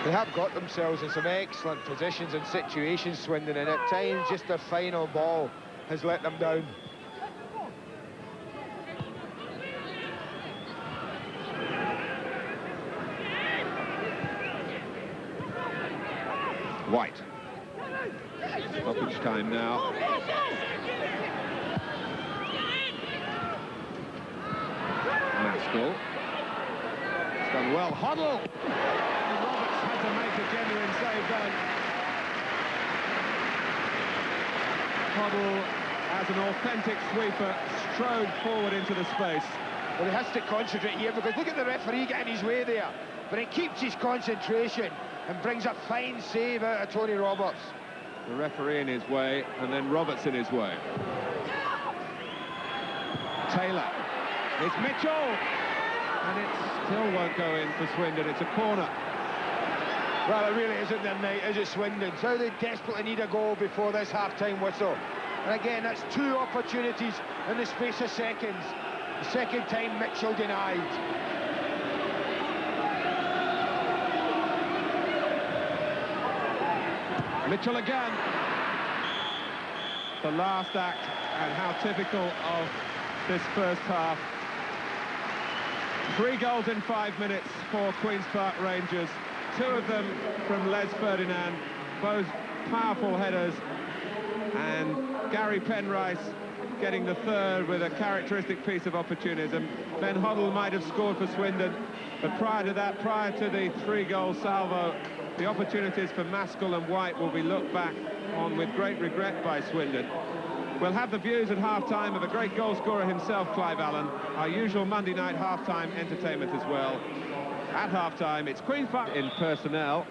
They have got themselves in some excellent positions and situations, Swindon, and at times just their final ball has let them down. White. Stoppage time now. Maskell. It's done well. Hoddle! And Roberts had to make a genuine save then. Hoddle, as an authentic sweeper, strode forward into the space. Well, he has to concentrate here, because look at the referee getting his way there. But he keeps his concentration and brings a fine save out of Tony Roberts. The referee in his way, and then Roberts in his way. Taylor. It's Mitchell! And it still won't go in for Swindon. It's a corner. Well, it really isn't their night, is it, Swindon? So they desperately need a goal before this half-time whistle. And again, that's two opportunities in the space of seconds. The second time Mitchell denied. Mitchell again. The last act, and how typical of this first half. 3 goals in 5 minutes for Queen's Park Rangers. 2 of them from Les Ferdinand, both powerful headers. And Gary Penrice getting the third with a characteristic piece of opportunism. Ben Hoddle might have scored for Swindon, but prior to that, prior to the 3-goal salvo, the opportunities for Maskell and White will be looked back on with great regret by Swindon. We'll have the views at half-time of a great goal scorer himself, Clive Allen. Our usual Monday night half-time entertainment as well. At half-time, it's Queen's Park in personnel.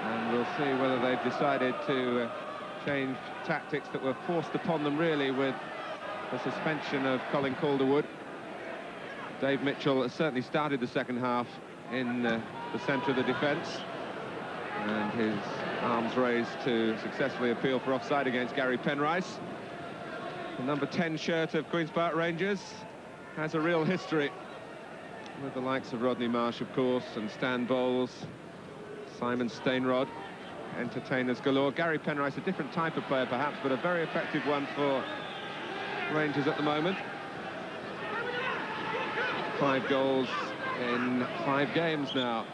And we'll see whether they've decided to change tactics that were forced upon them, really, with the suspension of Colin Calderwood. Dave Mitchell has certainly started the second half in the centre of the defence, and his arms raised to successfully appeal for offside against Gary Penrice. The number 10 shirt of Queen's Park Rangers has a real history with the likes of Rodney Marsh, of course, and Stan Bowles, Simon Stainrod, entertainers galore. Gary Penrice, a different type of player perhaps, but a very effective one for Rangers at the moment. 5 goals in 5 games now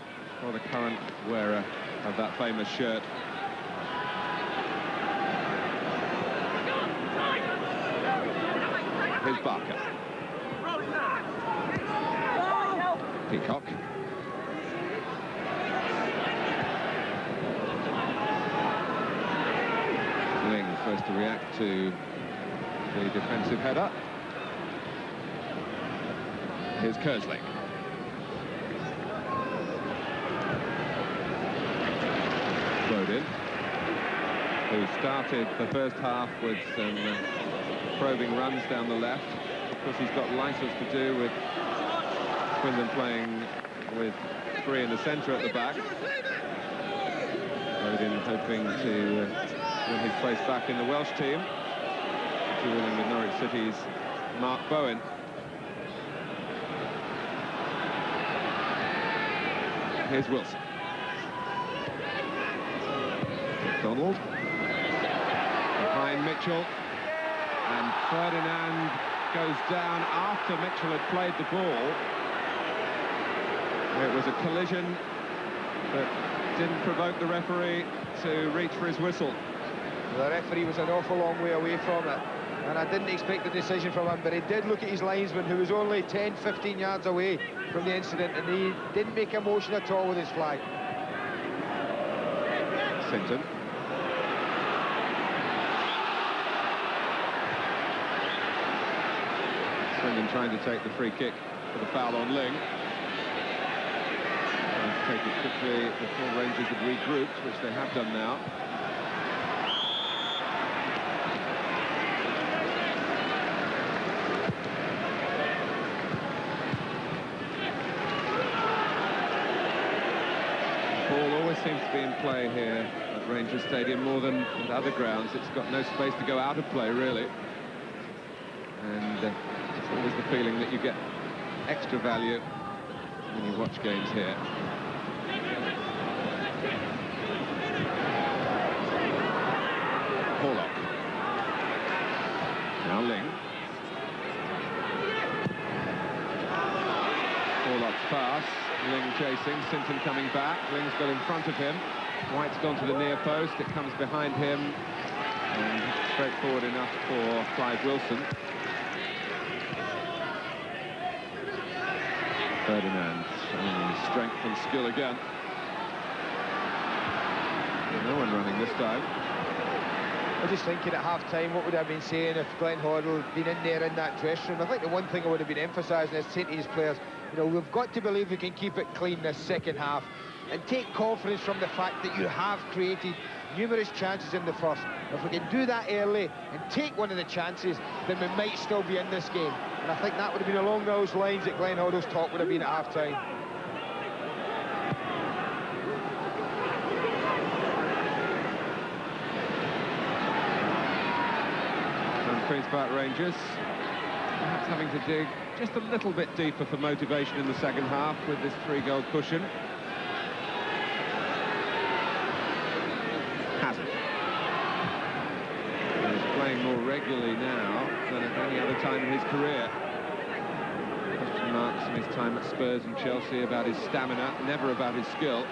for the current wearer of that famous shirt. Here's Barker. Peacock. Ling first to react to the defensive header. Here's Kerslake. Rodin, who started the first half with some probing runs down the left. Of course, he's got licence to do with Swindon playing with 3 in the centre at the back. Rodin hoping to win his place back in the Welsh team, dueling with Norwich City's Mark Bowen. Here's Wilson. McDonald behind Mitchell, and Ferdinand goes down after Mitchell had played the ball. It was a collision that didn't provoke the referee to reach for his whistle. The referee was an awful long way away from it, and I didn't expect the decision from him, but he did look at his linesman, who was only 10-15 yards away from the incident, and he didn't make a motion at all with his flag. Sinton. Swindon trying to take the free kick for the foul on Ling. Take it quickly before Rangers have regrouped, which they have done now. The ball always seems to be in play here at Rangers Stadium more than at other grounds. It's got no space to go out of play, really. And it's always the feeling that you get extra value when you watch games here. Pollock. Now Ling. Pollock's pass. Ling chasing. Sinton coming back. Ling's got in front of him. White's gone to the near post. It comes behind him. And straightforward enough for Clive Wilson. Ferdinand showing strength and skill again. No one running this time. I was just thinking at half-time, what would I have been saying if Glenn Hoddle had been in there in that dressing room? I think the one thing I would have been emphasising is saying to his players, you know, we've got to believe we can keep it clean this second half and take confidence from the fact that you have created numerous chances in the first. If we can do that early and take one of the chances, then we might still be in this game. And I think that would have been along those lines that Glenn Hoddle's talk would have been at half-time. Queen's Park Rangers perhaps having to dig just a little bit deeper for motivation in the second half with this 3-goal cushion. Hazard. He's playing more regularly now than at any other time in his career. Question marks in his time at Spurs and Chelsea about his stamina, never about his skill.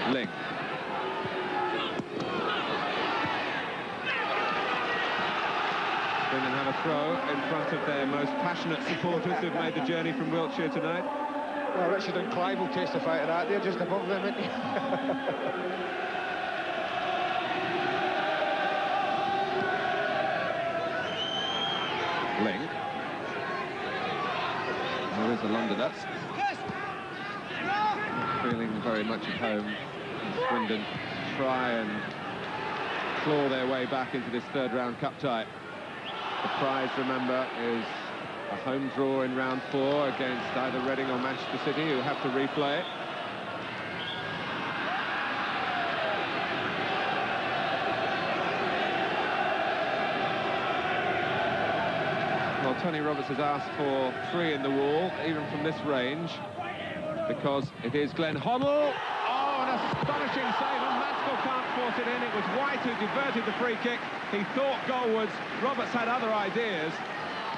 Ling. Swindon have a throw in front of their most passionate supporters who've made the journey from Wiltshire tonight. Well, Richard and Clive will testify to that. They're just above them, aren't they? Ling. There is a Londoner. Feeling very much at home. Swindon try and claw their way back into this third-round cup tie. The prize, remember, is a home draw in round 4 against either Reading or Manchester City, who have to replay it. Well, Tony Roberts has asked for 3 in the wall, even from this range, because it is Glenn Hoddle. An astonishing save, and Maxwell can't force it in. It was White who diverted the free kick. He thought goalwards. Roberts had other ideas,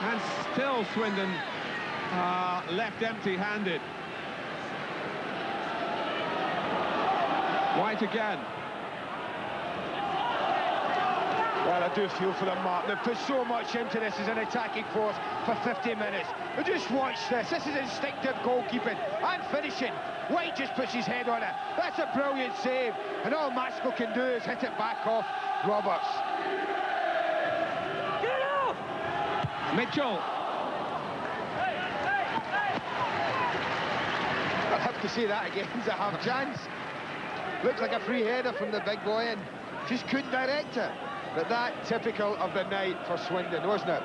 and still Swindon left empty-handed. White again. Well, I do feel for them, Mark. They've put so much into this as an attacking force for 50 minutes. But just watch this. This is instinctive goalkeeping and finishing. White just puts his head on it. That's a brilliant save. And all Maxwell can do is hit it back off Roberts. Get off! Mitchell. I'll have to say that again. It's a half chance. Looks like a free header from the big boy and just couldn't direct it. But that typical of the night for Swindon, wasn't it?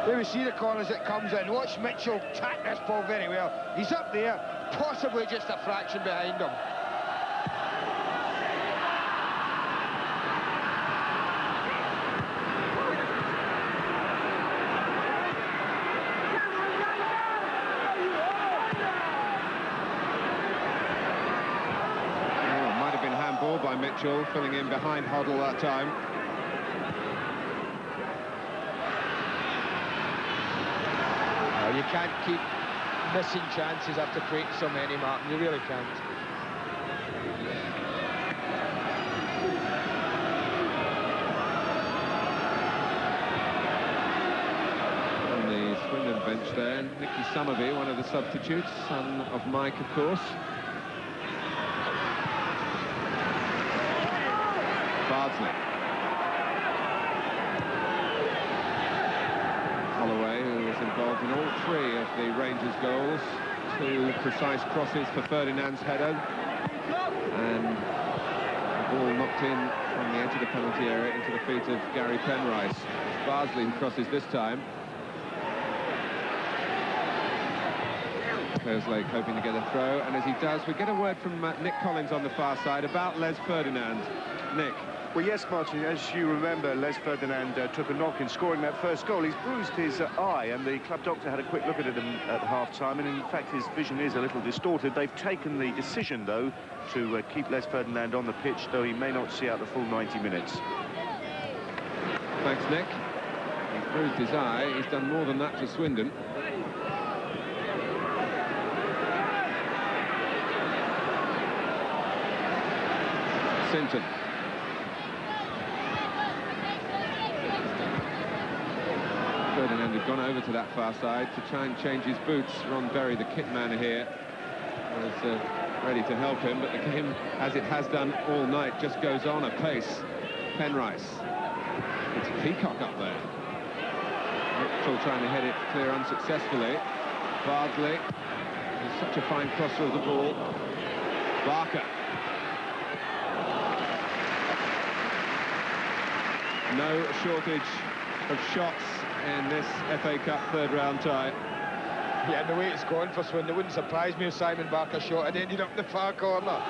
There we see the corners it comes in. Watch Mitchell tack this ball very well. He's up there, possibly just a fraction behind him. By Mitchell, filling in behind Hoddle that time. You can't keep missing chances after creating so many, Martin. You really can't. On the Swindon bench there, Nicky Summerby, one of the substitutes, son of Mike, of course. Bardsley. Holloway, who was involved in all three of the Rangers' goals. 2 precise crosses for Ferdinand's header. And the ball knocked in from the edge of the penalty area into the feet of Gary Penrice. It's Bardsley who crosses this time. Kerslake hoping to get a throw, and as he does, we get a word from Nick Collins on the far side about Les Ferdinand. Nick. Well, yes, Martin, as you remember, Les Ferdinand took a knock in scoring that first goal. He's bruised his eye, and the club doctor had a quick look at him at half-time, and in fact his vision is a little distorted. They've taken the decision, though, to keep Les Ferdinand on the pitch, though he may not see out the full 90 minutes. Thanks, Nick. He's bruised his eye. He's done more than that to Swindon. Sinton. Ferdinand had gone over to that far side to try and change his boots. Ron Berry, the kit man here, was ready to help him, but the game, as it has done all night, just goes on apace. Penrice. It's Peacock up there. Mitchell trying to head it clear unsuccessfully. Bardsley. He's such a fine crosser of the ball. Barker. No shortage of shots in this FA Cup third round tie. Yeah, the way it's gone for Swindon, it wouldn't surprise me if Simon Barker shot and ended up in the far corner.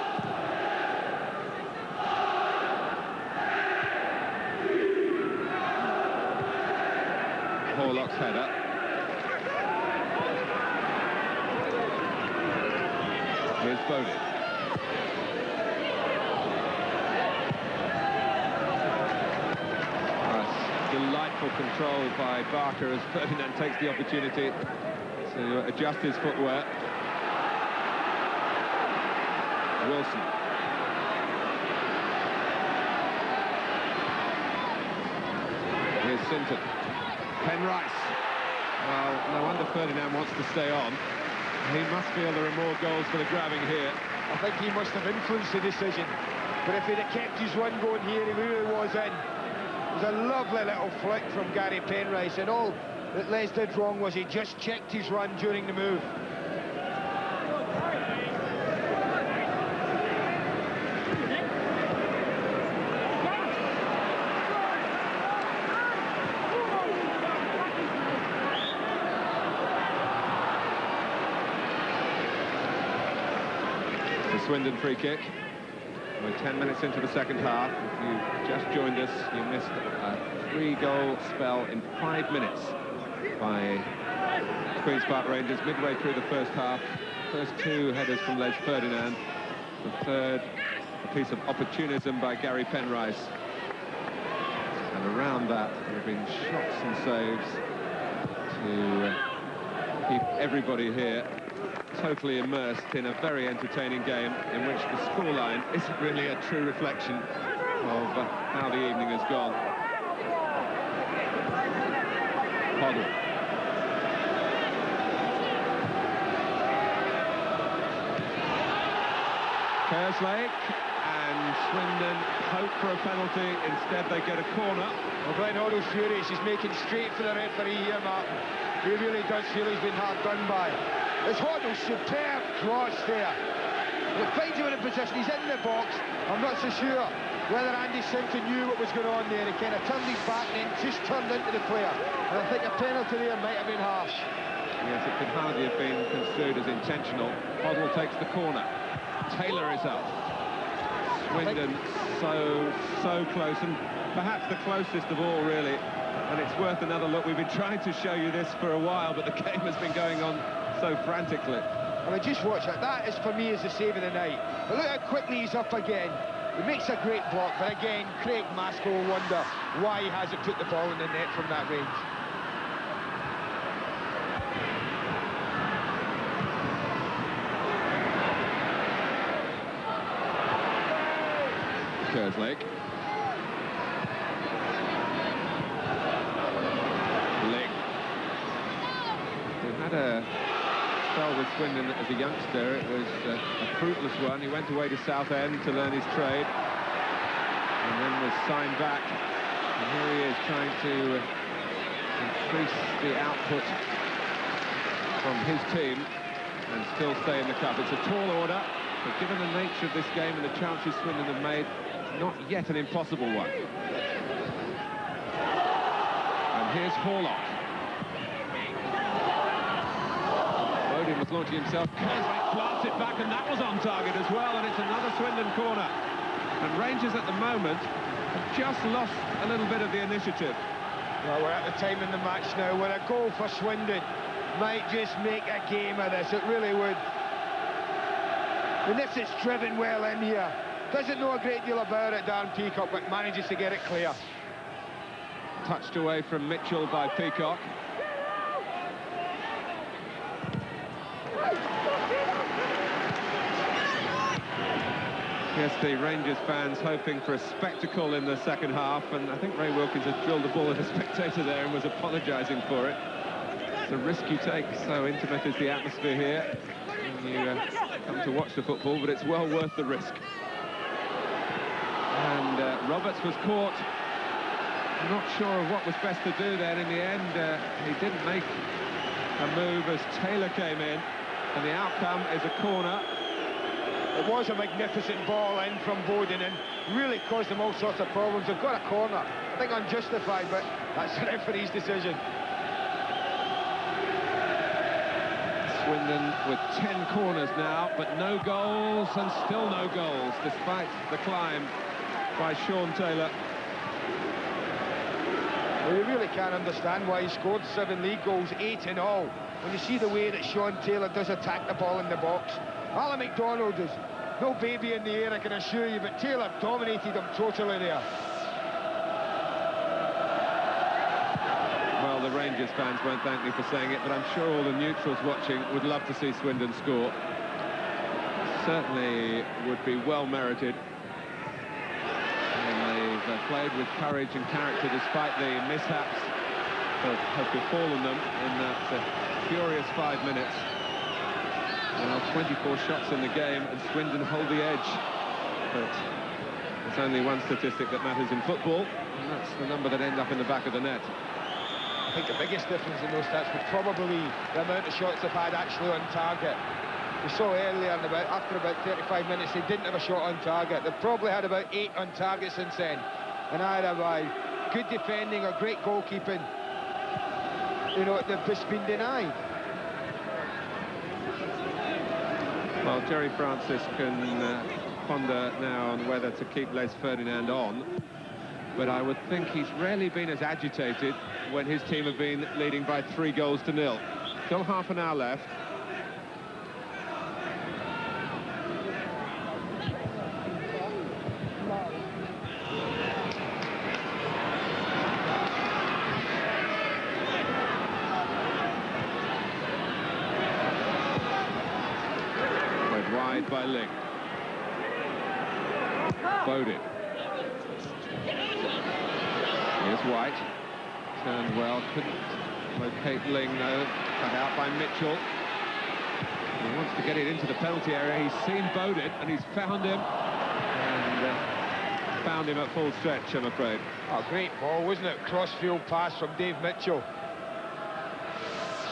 Horlock's header. Here's Bowden. Delightful control by Barker as Ferdinand takes the opportunity to adjust his footwear. Wilson. Here's Sinton. Penrice. Well, no wonder Ferdinand wants to stay on. He must feel there are more goals for the grabbing here. I think he must have influenced the decision. But if he'd have kept his run going here, he really was in. It was a lovely little flick from Gary Penrice, and all that Les did wrong was he just checked his run during the move. The Swindon free kick. We're 10 minutes into the second half. If you just joined us, you missed a 3-goal spell in 5 minutes by Queen's Park Rangers midway through the first half. First 2 headers from Les Ferdinand. The third, a piece of opportunism by Gary Penrice. And around that, there have been shots and saves to keep everybody here totally immersed in a very entertaining game in which the scoreline isn't really a true reflection of how the evening has gone. Hoddle. Kerslake, and Swindon hope for a penalty. Instead they get a corner. Well, Glenn Hoddle's furious. He's making straight for the referee here, Martin. He really does feel he's been hard done by. It's Hoddle's superb cross there. It finds him in a position, he's in the box. I'm not so sure whether Andy Simpson knew what was going on there. He kind of turned his back and then just turned into the player. And I think a penalty there might have been harsh. Yes, it could hardly have been construed as intentional. Hoddle takes the corner. Taylor is up. Swindon so close, and perhaps the closest of all, really. And it's worth another look. We've been trying to show you this for a while, but the game has been going on so frantically. I mean, just watch it. That is, for me, is the save of the night. But look how quickly he's up again. He makes a great block, but again, Craig Maskell will wonder why he hasn't put the ball in the net from that range. Kerslake. Ling, who had a spell with Swindon as a youngster. It was a fruitless one. He went away to Southend to learn his trade, and then was signed back. And here he is trying to increase the output from his team and still stay in the cup. It's a tall order, but given the nature of this game and the chances Swindon have made, not yet an impossible one. And here's Horlock. Bodin was launching himself. Kerslake plants it back, and that was on target as well, and it's another Swindon corner. And Rangers at the moment have just lost a little bit of the initiative. Well, we're at the time in the match now where a goal for Swindon might just make a game of this. It really would. And if it's driven well in here, doesn't know a great deal about it, Dan Peacock, but manages to get it clear. Touched away from Mitchell by Peacock. Yes, the Rangers fans hoping for a spectacle in the second half, and I think Ray Wilkins has drilled the ball at a spectator there and was apologising for it. It's a risk you take, so intimate is the atmosphere here when you come to watch the football, but it's well worth the risk. And Roberts was caught. I'm not sure of what was best to do then. In the end, he didn't make a move as Taylor came in, and the outcome is a corner. It was a magnificent ball in from Bodin and really caused them all sorts of problems. They've got a corner, I think unjustified, but that's the referee's decision. Swindon with 10 corners now, but no goals, and still no goals, despite the climb by Sean Taylor. Well, you really can't understand why he scored 7 league goals, 8 in all, when you see the way that Sean Taylor does attack the ball in the box. Alan McDonald is no baby in the air, I can assure you, but Taylor dominated him totally there. Well, the Rangers fans won't thank me for saying it, but I'm sure all the neutrals watching would love to see Swindon score. Certainly would be well merited. And they've played with courage and character despite the mishaps that have befallen them in that furious 5 minutes. Now 24 shots in the game, and Swindon hold the edge. But there's only one statistic that matters in football, and that's the number that end up in the back of the net. I think the biggest difference in those stats was probably the amount of shots they've had actually on target. We saw earlier, after about 35 minutes, they didn't have a shot on target. They've probably had about 8 on target since then. And either by good defending or great goalkeeping, you know, they've just been denied. Well, Jerry Francis can ponder now on whether to keep Les Ferdinand on, but I would think he's rarely been as agitated when his team have been leading by 3 goals to 0. Still half an hour left. By Ling. Bodin. Here's White. Turned well, couldn't locate Ling though. Cut out by Mitchell. He wants to get it into the penalty area. He's seen Bodin and he's found him. And found him at full stretch, I'm afraid. Oh, great ball, wasn't it? Crossfield pass from Dave Mitchell.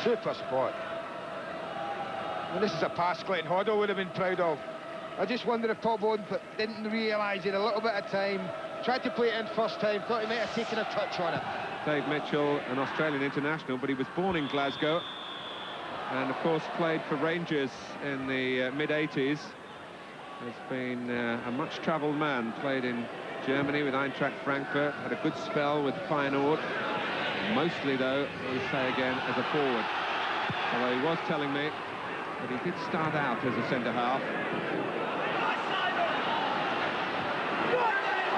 Super spot. And this is a pass Clayton Hoddle would have been proud of. I just wonder if Paul Bodin didn't realise he had a little bit of time. Tried to play it in first time, thought he might have taken a touch on it. Dave Mitchell, an Australian international, but he was born in Glasgow. And, of course, played for Rangers in the mid-80s. Has been a much-travelled man. Played in Germany with Eintracht Frankfurt. Had a good spell with Feyenoord. Mostly, though, we say again, as a forward. Although he was telling me but he did start out as a centre-half.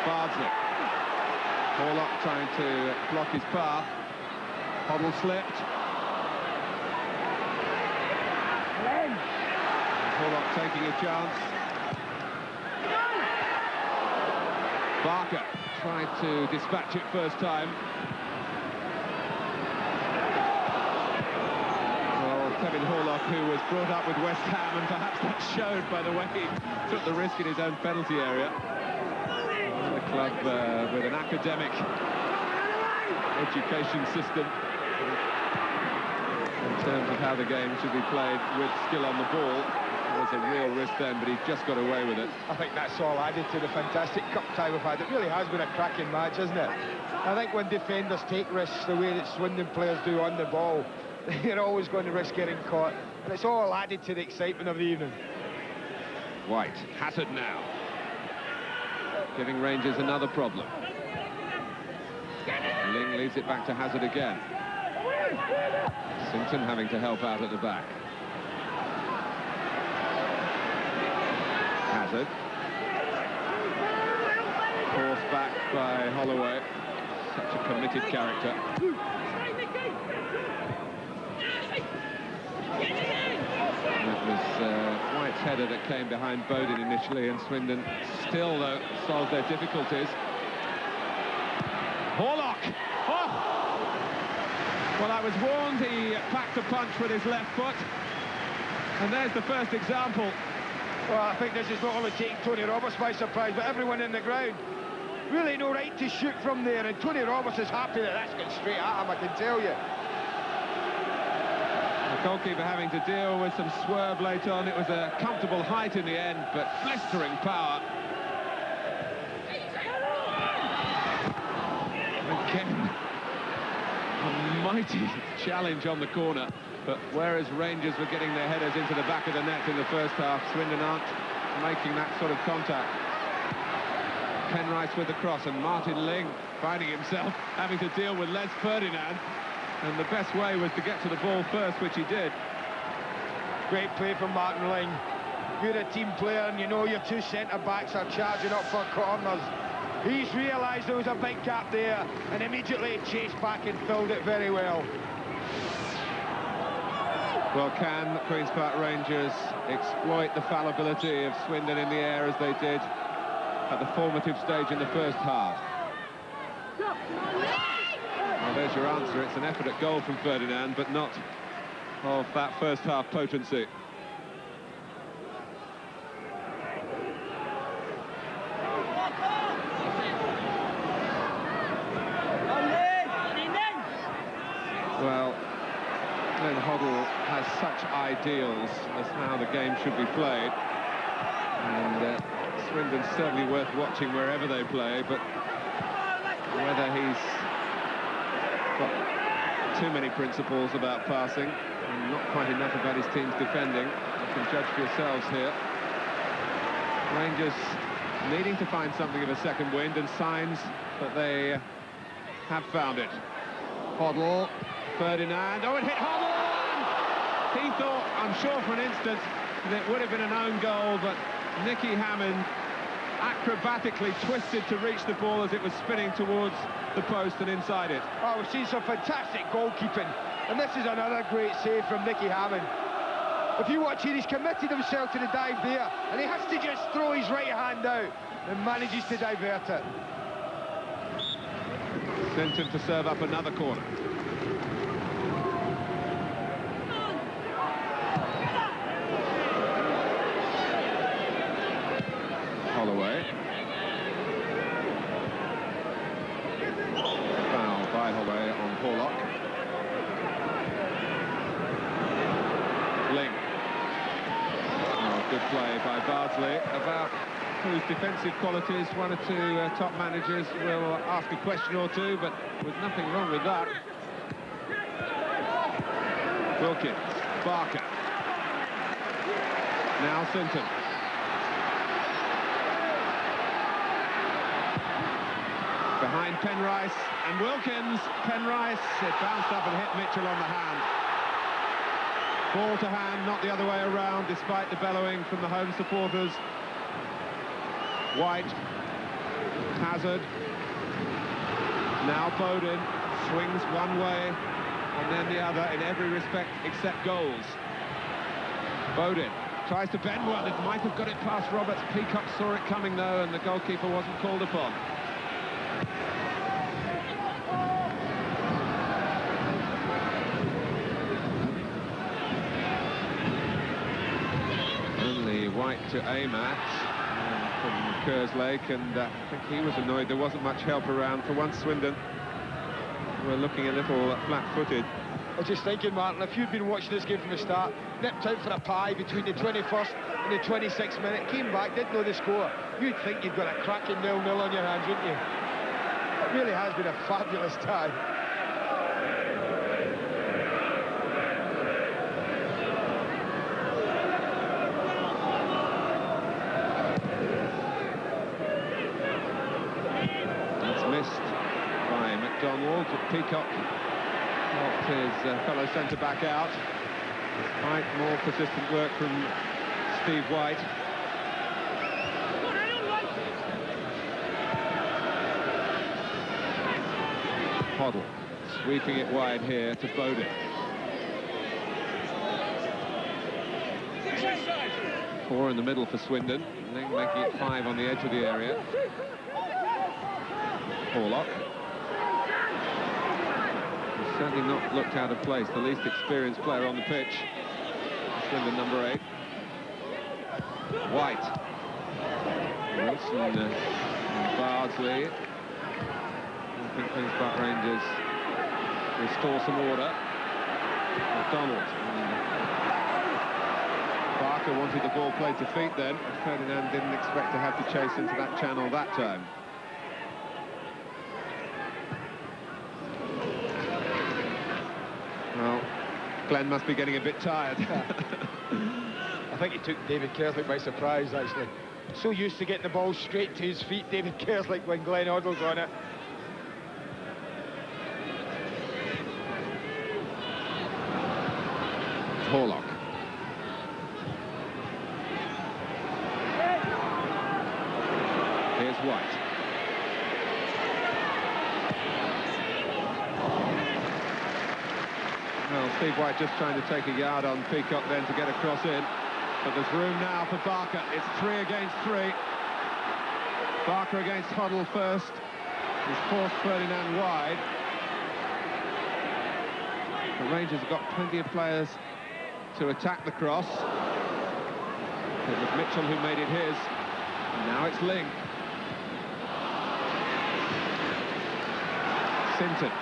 Bardsley. Horlock trying to block his path. Hoddle slipped. Horlock taking a chance. Barker tried to dispatch it first time. Well, Kevin Horlock, who was brought up with West Ham, and perhaps that showed by the way he took the risk in his own penalty area. A club with an academic education system in terms of how the game should be played with skill on the ball. There was a real risk then, but he just got away with it. I think that's all added to the fantastic cup tie we've had. It really has been a cracking match, hasn't it? I think when defenders take risks the way that Swindon players do on the ball, you're always going to risk getting caught, and it's all added to the excitement of the evening. White, Hazard now, giving Rangers another problem. Ling leaves it back to Hazard again. Sinton having to help out at the back. Hazard. Forced back by Holloway. Such a committed character. That was White's header that came behind Bowden initially, and Swindon still, though, solved their difficulties. Horlock! Oh! Well, I was warned he packed a punch with his left foot. And there's the first example. Well, I think this is not only taking Tony Roberts by surprise, but everyone in the ground. Really no right to shoot from there, and Tony Roberts is happy that that's going straight at him, I can tell you. The goalkeeper having to deal with some swerve late on. It was a comfortable height in the end, but blistering power. Again, a mighty challenge on the corner, but whereas Rangers were getting their headers into the back of the net in the first half, Swindon aren't making that sort of contact. Penrice with the cross, and Martin Ling finding himself having to deal with Les Ferdinand, and the best way was to get to the ball first, which he did. Great play from Martin Ling. You're a team player, and you know your two centre-backs are charging up for corners. He's realised there was a big gap there, and immediately chased back and filled it very well. Well, can Queen's Park Rangers exploit the fallibility of Swindon in the air as they did at the formative stage in the first half? Well, there's your answer. It's an effort at goal from Ferdinand, but not of that first half potency. Well, Glenn Hoddle has such ideals as how the game should be played, and Swindon's certainly worth watching wherever they play, but whether he's got too many principles about passing and not quite enough about his team's defending, you can judge for yourselves here. Rangers needing to find something of a second wind, and signs that they have found it. Hoddle, Ferdinand, oh, it hit Hoddle! He thought, I'm sure for an instant, that it would have been an own goal, but Nicky Hammond acrobatically twisted to reach the ball as it was spinning towards the post and inside it. Oh, we've seen some fantastic goalkeeping, and this is another great save from Nicky Hammond. If you watch it, he's committed himself to the dive there, and he has to just throw his right hand out and manages to divert it. Sinton to serve up another corner. Holloway. Foul by Holloway on Horlock. Ling. Oh, good play by Bardsley, about whose defensive qualities one or two top managers will ask a question or two, but with nothing wrong with that. Wilkins, Barker. Now Sinton. Behind Penrice and Wilkins. Penrice, it bounced up and hit Mitchell on the hand. Ball to hand, not the other way around, despite the bellowing from the home supporters. White, Hazard, now Bowden, swings one way and then the other in every respect except goals. Bowden tries to bend one, it might have got it past Roberts. Peacock saw it coming though, and the goalkeeper wasn't called upon. right to aim at from Kerslake, and I think he was annoyed there wasn't much help around. For once, Swindon were looking a little flat-footed. I was just thinking, Martin, if you'd been watching this game from the start, nipped out for a pie between the 21st and the 26th minute, came back, didn't know the score, you'd think you'd got a cracking 0-0 on your hands, wouldn't you? It really has been a fabulous tie. That's missed by McDonald. Peacock helped his fellow centre-back out. Despite more persistent work from Steve White. Hoddle sweeping it wide here to Bowden. Four in the middle for Swindon, making it 5 on the edge of the area. Porlock. He's certainly not looked out of place, the least experienced player on the pitch. Swindon number 8. White. Wilson and Bardsley. I think Queen's Park Rangers restore some order. McDonald. Barker wanted the ball played to feet then, but Ferdinand didn't expect to have to chase into that channel that time. Well, Glenn must be getting a bit tired. I think he took David Kerslake by surprise, actually. So used to getting the ball straight to his feet, David Kerslake, when Glenn Hoddle's on it. Porlock. Here's White. Well, Steve White just trying to take a yard on Peacock then to get a cross in. But there's room now for Barker. It's 3 against 3. Barker against Hoddle first. He's forced Ferdinand wide. The Rangers have got plenty of players to attack the cross. It was Mitchell who made it his. And now it's Ling. Sinton.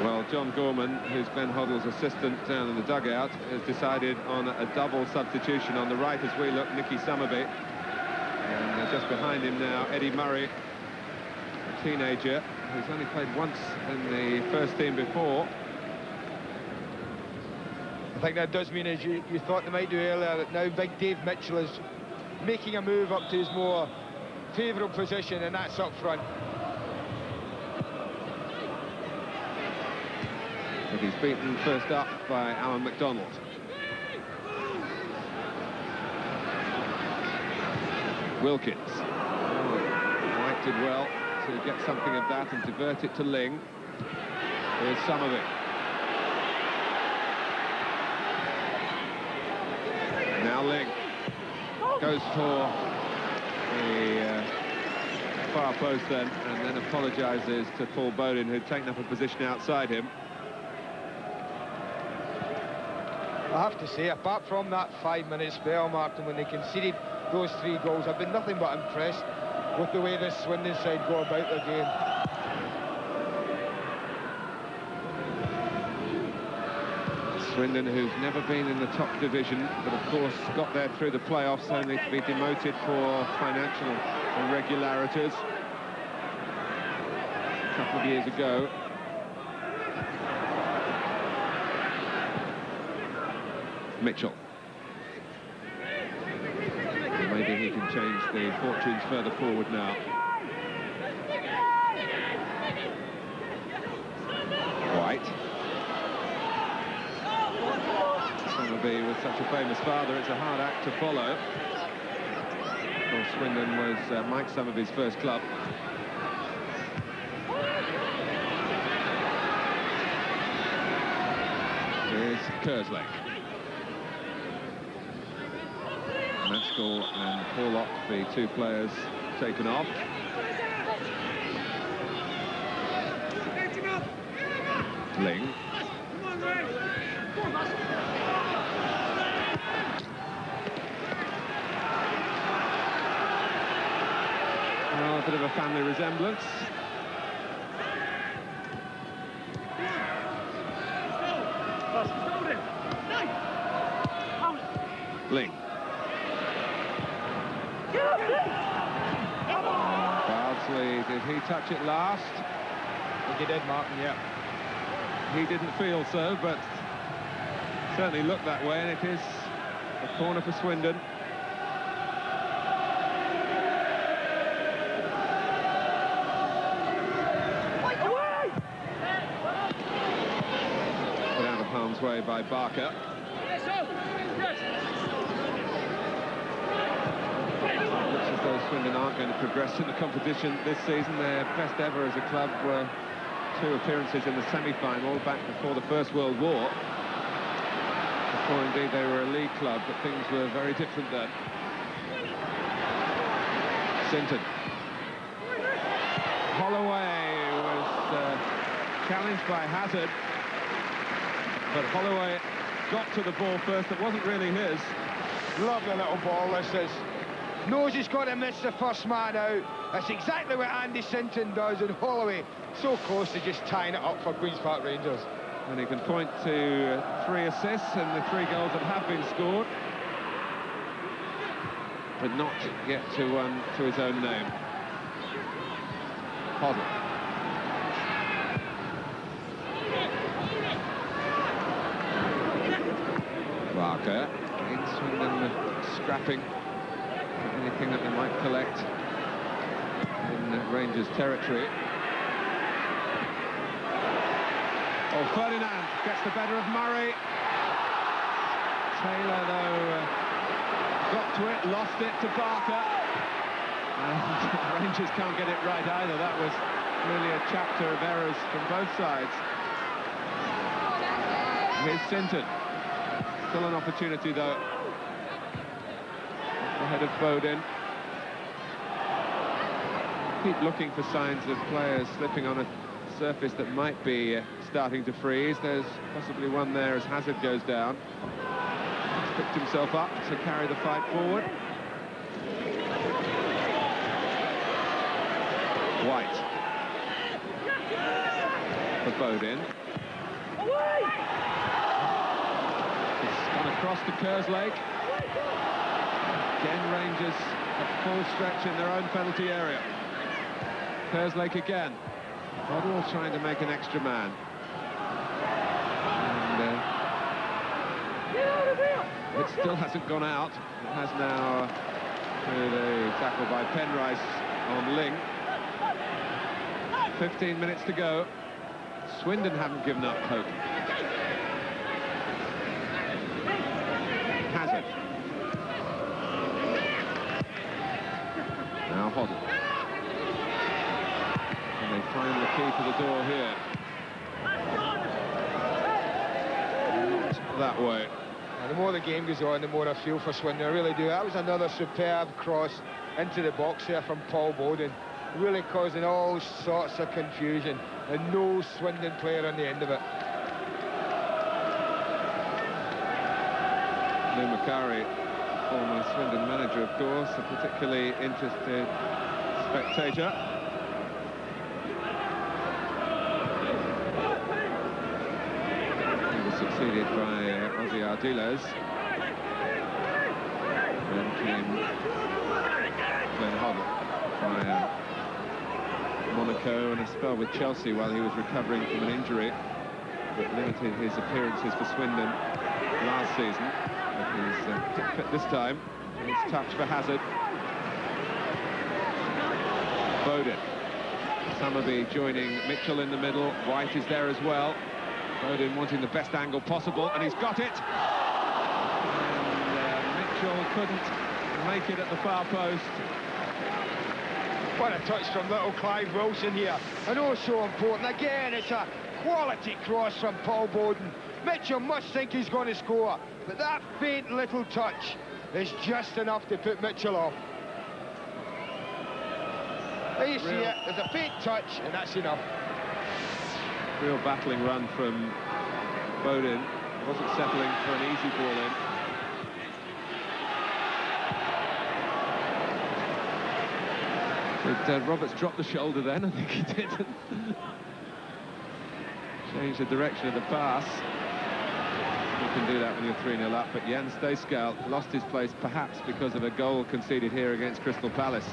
Well, John Gorman, who's Ben Hoddle's assistant down in the dugout, has decided on a double substitution. On the right as we look, Nicky Summerby. And just behind him now, Eddie Murray, a teenager who's only played once in the first team before. I think that does mean, as you thought they might do earlier, that now big Dave Mitchell is making a move up to his more favourable position, and that's up front. But he's beaten first up by Alan McDonald. Wilkins. White did well to get something of that and divert it to Ling. Here's Summerby. Now Ling goes for the far post then, and then apologises to Paul Bowden, who'd taken up a position outside him. I have to say, apart from that 5-minute spell, Martin, when they conceded those 3 goals, I've been nothing but impressed with the way this Swindon side go about their game. Swindon, who's never been in the top division, but of course got there through the playoffs, only to be demoted for financial irregularities a couple of years ago. Mitchell. Maybe he can change the fortunes further forward now. White. Summerby with such a famous father, it's a hard act to follow. Of course, Swindon was Mike Summerby's first club. Here's Kerslake. Maskell and Porlock, the two players taken off. Ling. Well, a bit of a family resemblance. Ling. Bardsley, did he touch it last? I think he did, Martin, yeah. He didn't feel so, but certainly looked that way, and it is a corner for Swindon. Put out of harm's way by Barker. Looks as though Swindon aren't going to progress in the competition this season. Their best ever as a club were 2 appearances in the semi-final back before the First World War. Before indeed they were a league club, but things were very different then. Sinton. Holloway was challenged by Hazard, but Holloway got to the ball first. It wasn't really his. Lovely little ball, this is. Knows he's got to miss the first man out. That's exactly what Andy Sinton does, and Holloway so close to just tying it up for Queen's Park Rangers. And he can point to 3 assists and the 3 goals that have been scored, but not yet to one to his own name. Hoddle. Barker. In Swindon scrapping anything that they might collect in Rangers territory. Oh, Ferdinand gets the better of Murray. Taylor, though, got to it, lost it to Barker. And Rangers can't get it right either. That was really a chapter of errors from both sides. Here's Sinton. Still an opportunity, though. Ahead of Bowden. Keep looking for signs of players slipping on a surface that might be starting to freeze. There's possibly one there as Hazard goes down. He's picked himself up to carry the fight forward. White. For Bowden. It's gone across to Kerslake. Again, Rangers at full stretch in their own penalty area. Kerslake again. Hoddle trying to make an extra man. And it still hasn't gone out. It has now with a tackle by Penrice on Ling. 15 minutes to go. Swindon haven't given up hope. Hazard. Now Hoddle. And they find the key to the door here. Not that way. And the more the game goes on, the more I feel for Swindon. I really do. That was another superb cross into the box there from Paul Bowden, really causing all sorts of confusion, and no Swindon player on the end of it. Lou Macari, former Swindon manager, of course, a particularly interested spectator. He was succeeded by Ozzy Ardiles. Then came Glenn Hoddle by Monaco and a spell with Chelsea while he was recovering from an injury that limited his appearances for Swindon last season. But he's fit this time. It's touch for Hazard. Bowden. Summerby joining Mitchell in the middle. White is there as well. Bowden wanting the best angle possible, and he's got it. And Mitchell couldn't make it at the far post. What a touch from little Clive Wilson here. And oh, so important. Again, it's a quality cross from Paul Bowden. Mitchell must think he's going to score, but that faint little touch is just enough to put Mitchell off. There you see it, there's a faint touch, and that's enough. Real battling run from Bodin. Wasn't settling for an easy ball in. Did Roberts drop the shoulder then? I think he did. Change the direction of the pass. You can do that when you're 3-0 up, but Jan Stejskal lost his place perhaps because of a goal conceded here against Crystal Palace.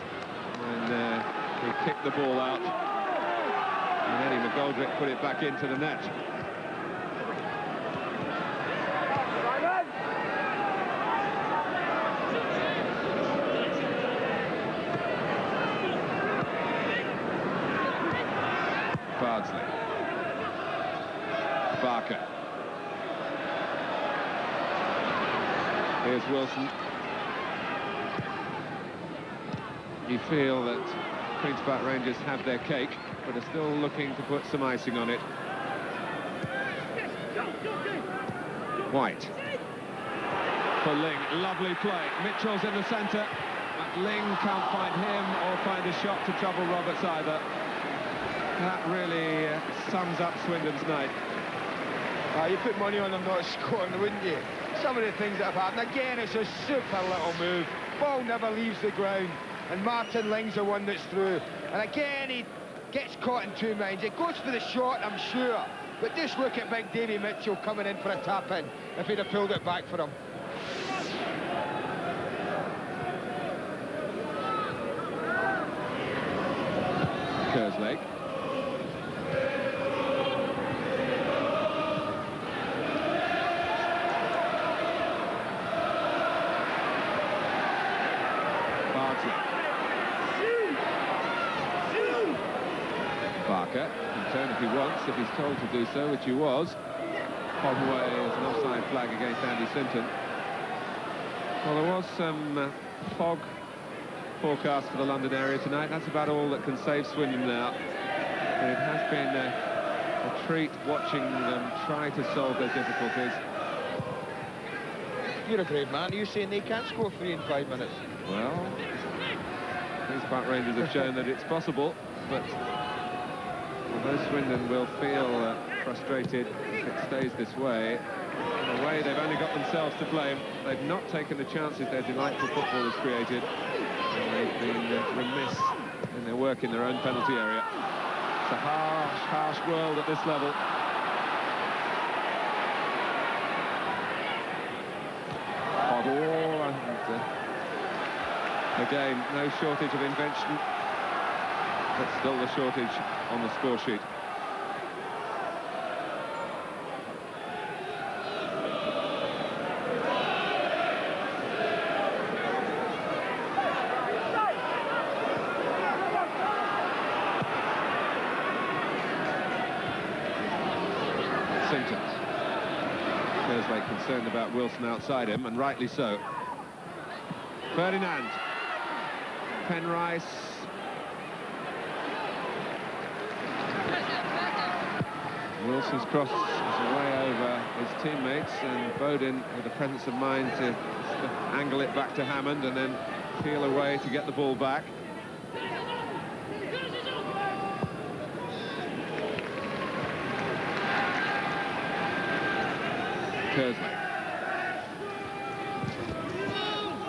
And he kicked the ball out. And Eddie McGoldrick put it back into the net. Bardsley. Barker. Here's Wilson. You feel that Queen's Park Rangers have their cake, but are still looking to put some icing on it. White. For Ling. Lovely play. Mitchell's in the centre, but Ling can't find him or find a shot to trouble Roberts either. That really sums up Swindon's night. You put money on them not scoring, wouldn't you? Some of the things that have happened. Again, it's a super little move. Ball never leaves the ground. And Martin Ling's the one that's through. And again, he gets caught in two minds. He goes for the shot, I'm sure. But just look at big Davy Mitchell coming in for a tap-in if he'd have pulled it back for him. Kerslake. Barker can turn if he wants, if he's told to do so, which he was. Conway is an offside flag against Andy Sinton. Well, there was some fog forecast for the London area tonight. That's about all that can save Swindon now. But it has been a treat watching them try to solve their difficulties. You're a great man. Are you saying they can't score 3 in 5 minutes? Well, Queen's Park Rangers have shown that it's possible, but although Swindon will feel frustrated if it stays this way, in a way they've only got themselves to blame. They've not taken the chances their delightful football has created, and they've been remiss in their work in their own penalty area. It's a harsh, harsh world at this level. Ball, and again, no shortage of invention, but still the shortage on the score sheet. Sinton. Kerslake concerned about Wilson outside him, and rightly so. Ferdinand. Penrice. Wilson's cross is way over his teammates, and Bodin with the presence of mind to angle it back to Hammond and then peel away to get the ball back. Kerslake.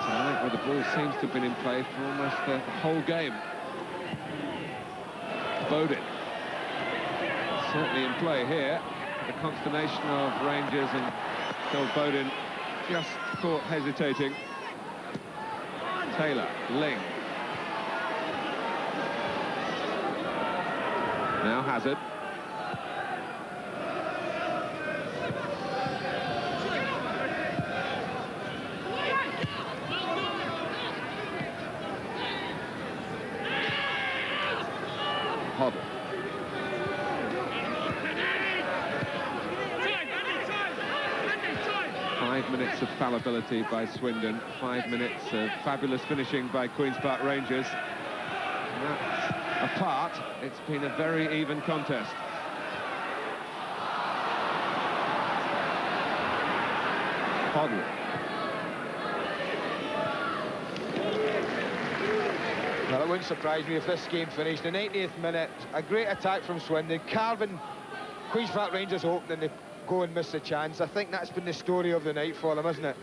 Tonight, where the ball seems to have been in play for almost the whole game. Bodin. Certainly in play here. The consternation of Rangers and Phil Bodin just caught hesitating. Taylor, Ling. Now Hazard. Hoddle. Minutes of fallibility by Swindon, 5 minutes of fabulous finishing by Queen's Park Rangers. And that's apart, it's been a very even contest. Hoddle. wouldn't surprise me if this game finished. The 90th minute, a great attack from Swindon, carving Queen's Park Rangers open, and they go and miss the chance. I think that's been the story of the night for them, isn't it?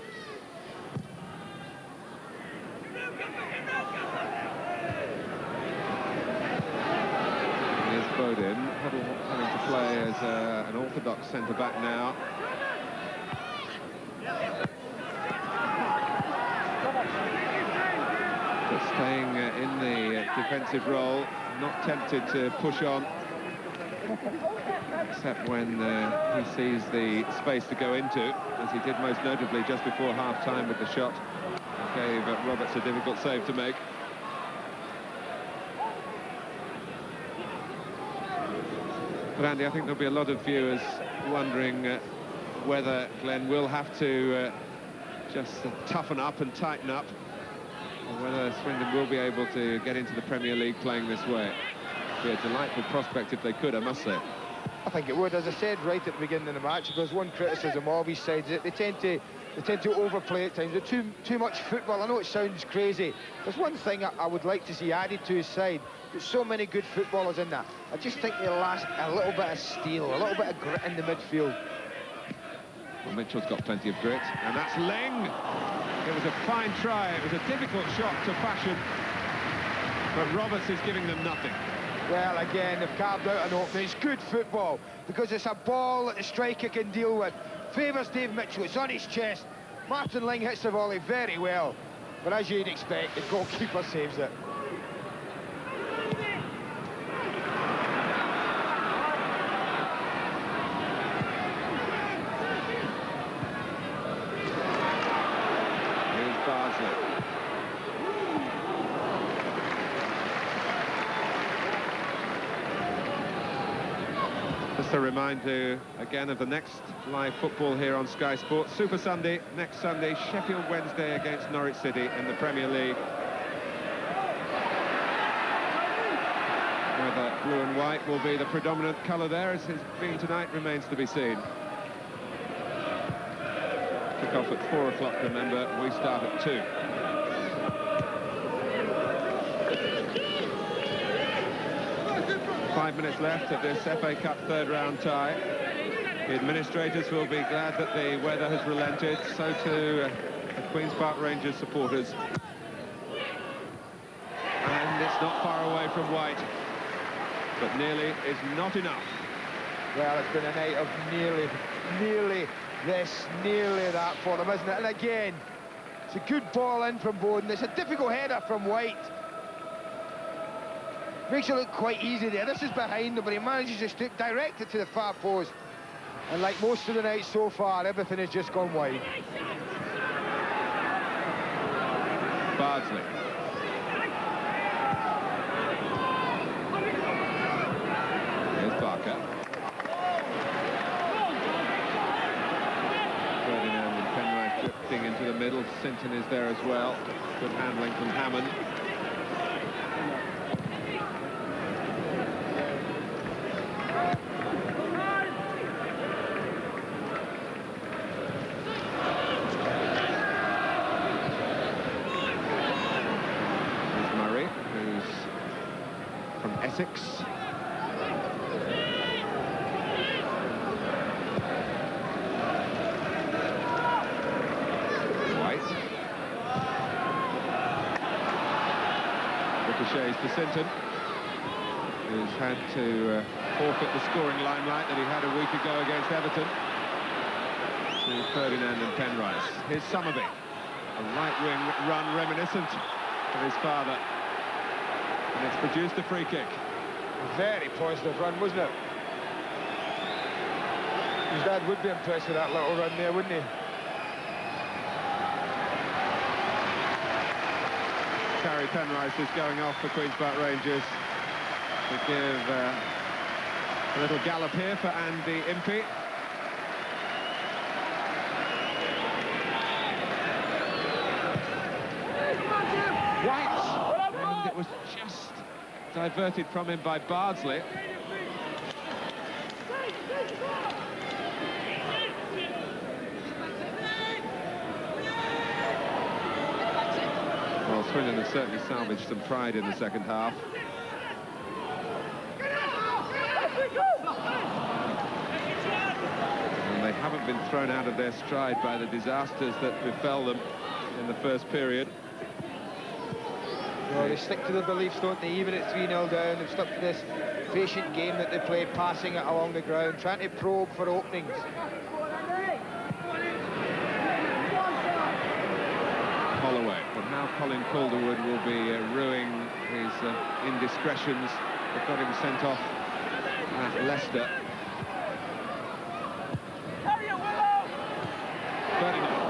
Here's Bodin, having to play as an orthodox centre-back now. Just staying in the defensive role, not tempted to push on, except when he sees the space to go into, as he did most notably just before half-time with the shot. Gave Roberts a difficult save to make. But Andy, I think there'll be a lot of viewers wondering whether Glenn will have to just toughen up and tighten up, or whether Swindon will be able to get into the Premier League playing this way. It'd be a delightful prospect if they could, I must say. I think it would. As I said right at the beginning of the match, there's one criticism of these sides, that they tend to overplay at times. They're too much football. I know it sounds crazy. There's one thing I would like to see added to his side. There's so many good footballers in that. I just think they lack a little bit of steel, a little bit of grit in the midfield. Well, Mitchell's got plenty of grit, and that's Ling. It was a fine try. It was a difficult shot to fashion, but Roberts is giving them nothing. Well, again, they've carved out an opening. It's good football, because it's a ball that the striker can deal with. Favours Dave Mitchell, it's on his chest. Martin Ling hits the volley very well, but as you'd expect, the goalkeeper saves it. Here's Barsley. Just a reminder again of the next live football here on Sky Sports. Super Sunday, next Sunday, Sheffield Wednesday against Norwich City in the Premier League. Whether blue and white will be the predominant colour there, as has been tonight, remains to be seen. Kick off at 4 o'clock, remember, we start at 2. Five minutes left of this FA Cup third round tie. The administrators will be glad that the weather has relented, so too the Queen's Park Rangers supporters. And it's not far away from white, but nearly is not enough. Well, it's been a night of nearly this, nearly that for them, isn't it? And again, it's a good ball in from Bodin. It's a difficult header from White. Makes it look quite easy there. This is behind him, but he manages to direct it to the far post. And like most of the night so far, everything has just gone wide. Bardsley. Here's Barker. Ferdinand and Penrice drifting into the middle. Sinton is there as well. Good handling from Hammond. Essex. White. Ricochets to Sinton, who's had to forfeit the scoring limelight that he had a week ago against Everton. To Ferdinand and Penrice. Here's Summerby. A right wing run reminiscent of his father. And it's produced a free kick. Very positive run, wasn't it? His dad would be impressed with that little run there, wouldn't he? Gary Penrice is going off for Queen's Park Rangers to give a little gallop here for Andy Impey. White! And it was just diverted from him by Bardsley. Well, Swindon have certainly salvaged some pride in the second half. And they haven't been thrown out of their stride by the disasters that befell them in the first period. Well, they stick to their beliefs, don't they? Even at 3-0 down, they've stuck to this patient game that they play, passing it along the ground, trying to probe for openings. Holloway, but now Colin Calderwood will be ruining his indiscretions that got him sent off at Leicester. Ferdinand.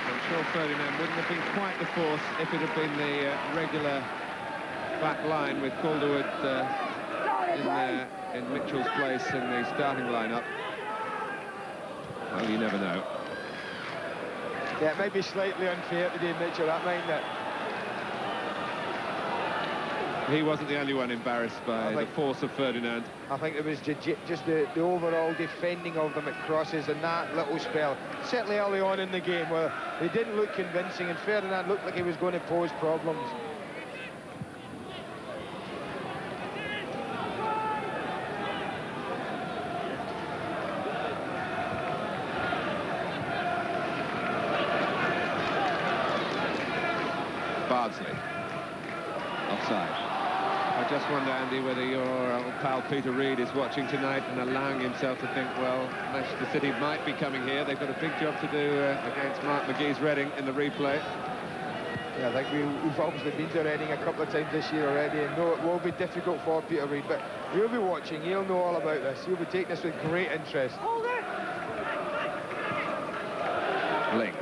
I'm sure Ferdinand wouldn't have been quite the force if it had been the regular back line with Calderwood in Mitchell's place in the starting lineup. Well, you never know. Yeah, it might be slightly unfair to Dave Mitchell, that might not. He wasn't the only one embarrassed by the force of Ferdinand. I think it was just the overall defending of them at crosses and that little spell, certainly early on in the game, where they didn't look convincing and Ferdinand looked like he was going to pose problems. Bardsley. Offside. I just wonder, Andy, whether your old pal Peter Reid is watching tonight and allowing himself to think, well, Manchester City might be coming here. They've got a big job to do against Mark McGee's Reading in the replay. Yeah, I think we've obviously been to Reading a couple of times this year already and know it will be difficult for Peter Reid, but he'll be watching, he'll know all about this. He'll be taking this with great interest. Link.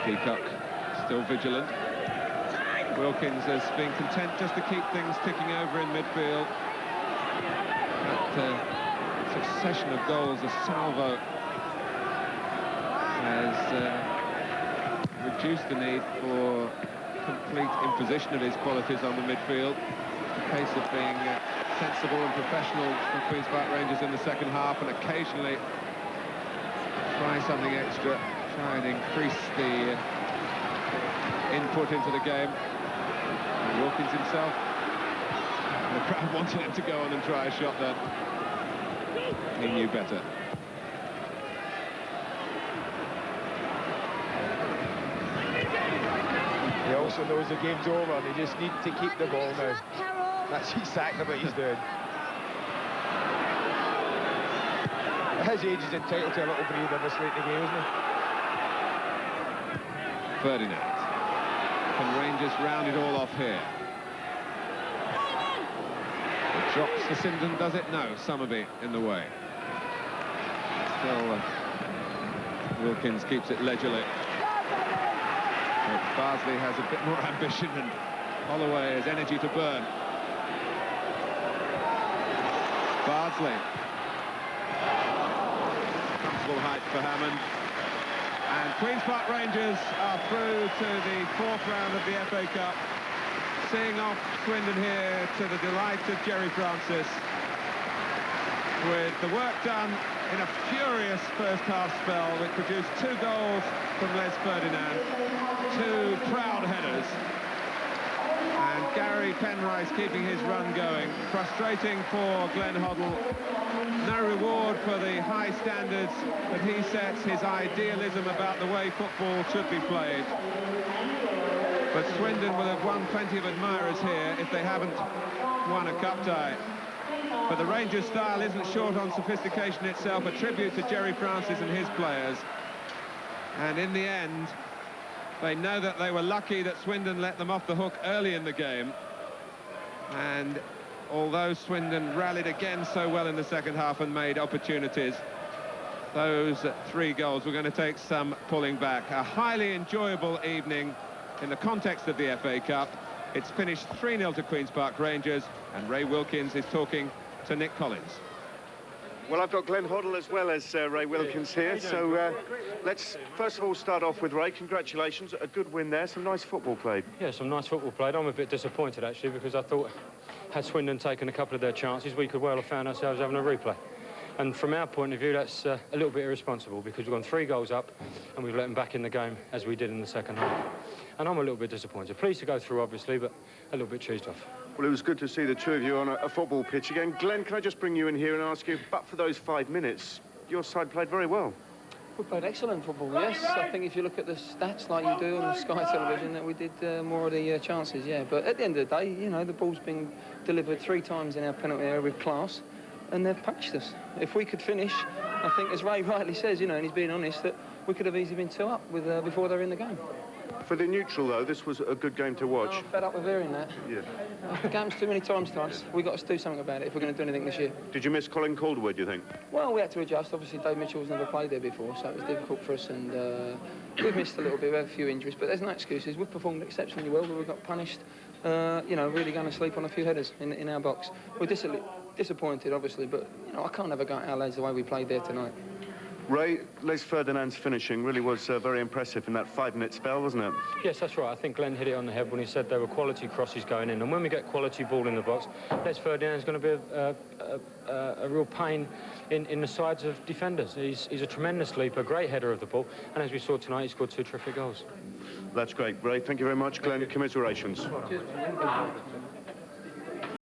Peacock still vigilant. Wilkins has been content just to keep things ticking over in midfield. That succession of goals, a salvo, has reduced the need for complete imposition of his qualities on the midfield. A case of being sensible and professional from Queen's Park Rangers in the second half, and occasionally try something extra, try and increase the input into the game. And Wilkins himself, the crowd wanted him to go on and try a shot there. He knew better. He also knows the game's over. They just need to keep the ball now. That's exactly what he's doing. At his age, he's entitled to a little breather this late in the game, isn't he? Ferdinand. Can Rangers round it all off here? It drops for Swindon, does it? No, Summerby in the way. Still, Wilkins keeps it leisurely. But Bardsley has a bit more ambition and Holloway has energy to burn. Bardsley. Comfortable height for Hammond. And Queen's Park Rangers are through to the fourth round of the FA Cup. Seeing off Swindon here to the delight of Jerry Francis. With the work done in a furious first-half spell, which produced 2 goals from Les Ferdinand, 2 proud headers. And Gary Penrice keeping his run going. Frustrating for Glenn Hoddle. No reward for the high standards that he sets, his idealism about the way football should be played. But Swindon will have won plenty of admirers here if they haven't won a cup tie. But the Rangers' style isn't short on sophistication itself, a tribute to Jerry Francis and his players. And in the end, they know that they were lucky that Swindon let them off the hook early in the game. And although Swindon rallied again so well in the second half and made opportunities, those 3 goals were going to take some pulling back. A highly enjoyable evening in the context of the FA Cup. It's finished 3-0 to Queen's Park Rangers, and Ray Wilkins is talking to Nick Collins. Well, I've got Glenn Hoddle as well as Ray Wilkins here, so let's first of all start off with Ray. Congratulations, a good win there, some nice football played. Yeah, some nice football played. I'm a bit disappointed actually, because I thought had Swindon taken a couple of their chances, we could well have found ourselves having a replay. And from our point of view, that's a little bit irresponsible, because we've gone 3 goals up and we've let them back in the game as we did in the second half. And I'm a little bit disappointed. Pleased to go through, obviously, but a little bit cheesed off. Well, it was good to see the two of you on a football pitch again. Glenn, can I just bring you in here and ask you, but for those 5 minutes, your side played very well. We played excellent football, yes. I think if you look at the stats like you do on the Sky television, that we did more of the chances, yeah. But at the end of the day, you know, the ball's been delivered 3 times in our penalty area with class, and they've punched us. If we could finish, I think, as Ray rightly says, you know, and he's being honest, that we could have easily been 2 up with, before they were in the game. For the neutral, though, this was a good game to watch. I'm fed up with hearing that. Yeah. The game's too many times to us. We've got to do something about it if we're going to do anything this year. Did you miss Colin Calderwood, do you think? Well, we had to adjust. Obviously, Dave Mitchell's never played there before, so it was difficult for us, and we've missed a little bit. We had a few injuries, but there's no excuses. We've performed exceptionally well, but we got punished, you know, really going to sleep on a few headers in our box. We're disappointed, obviously, but, you know, I can't have a go at our lads the way we played there tonight. Ray, Les Ferdinand's finishing really was very impressive in that 5-minute spell, wasn't it? Yes, that's right. I think Glenn hit it on the head when he said there were quality crosses going in. And when we get quality ball in the box, Les Ferdinand's going to be a real pain in the sides of defenders. He's a tremendous leaper, great header of the ball. And as we saw tonight, he scored 2 terrific goals. That's great, Ray. Thank you very much, Glenn. Commiserations. Cheers,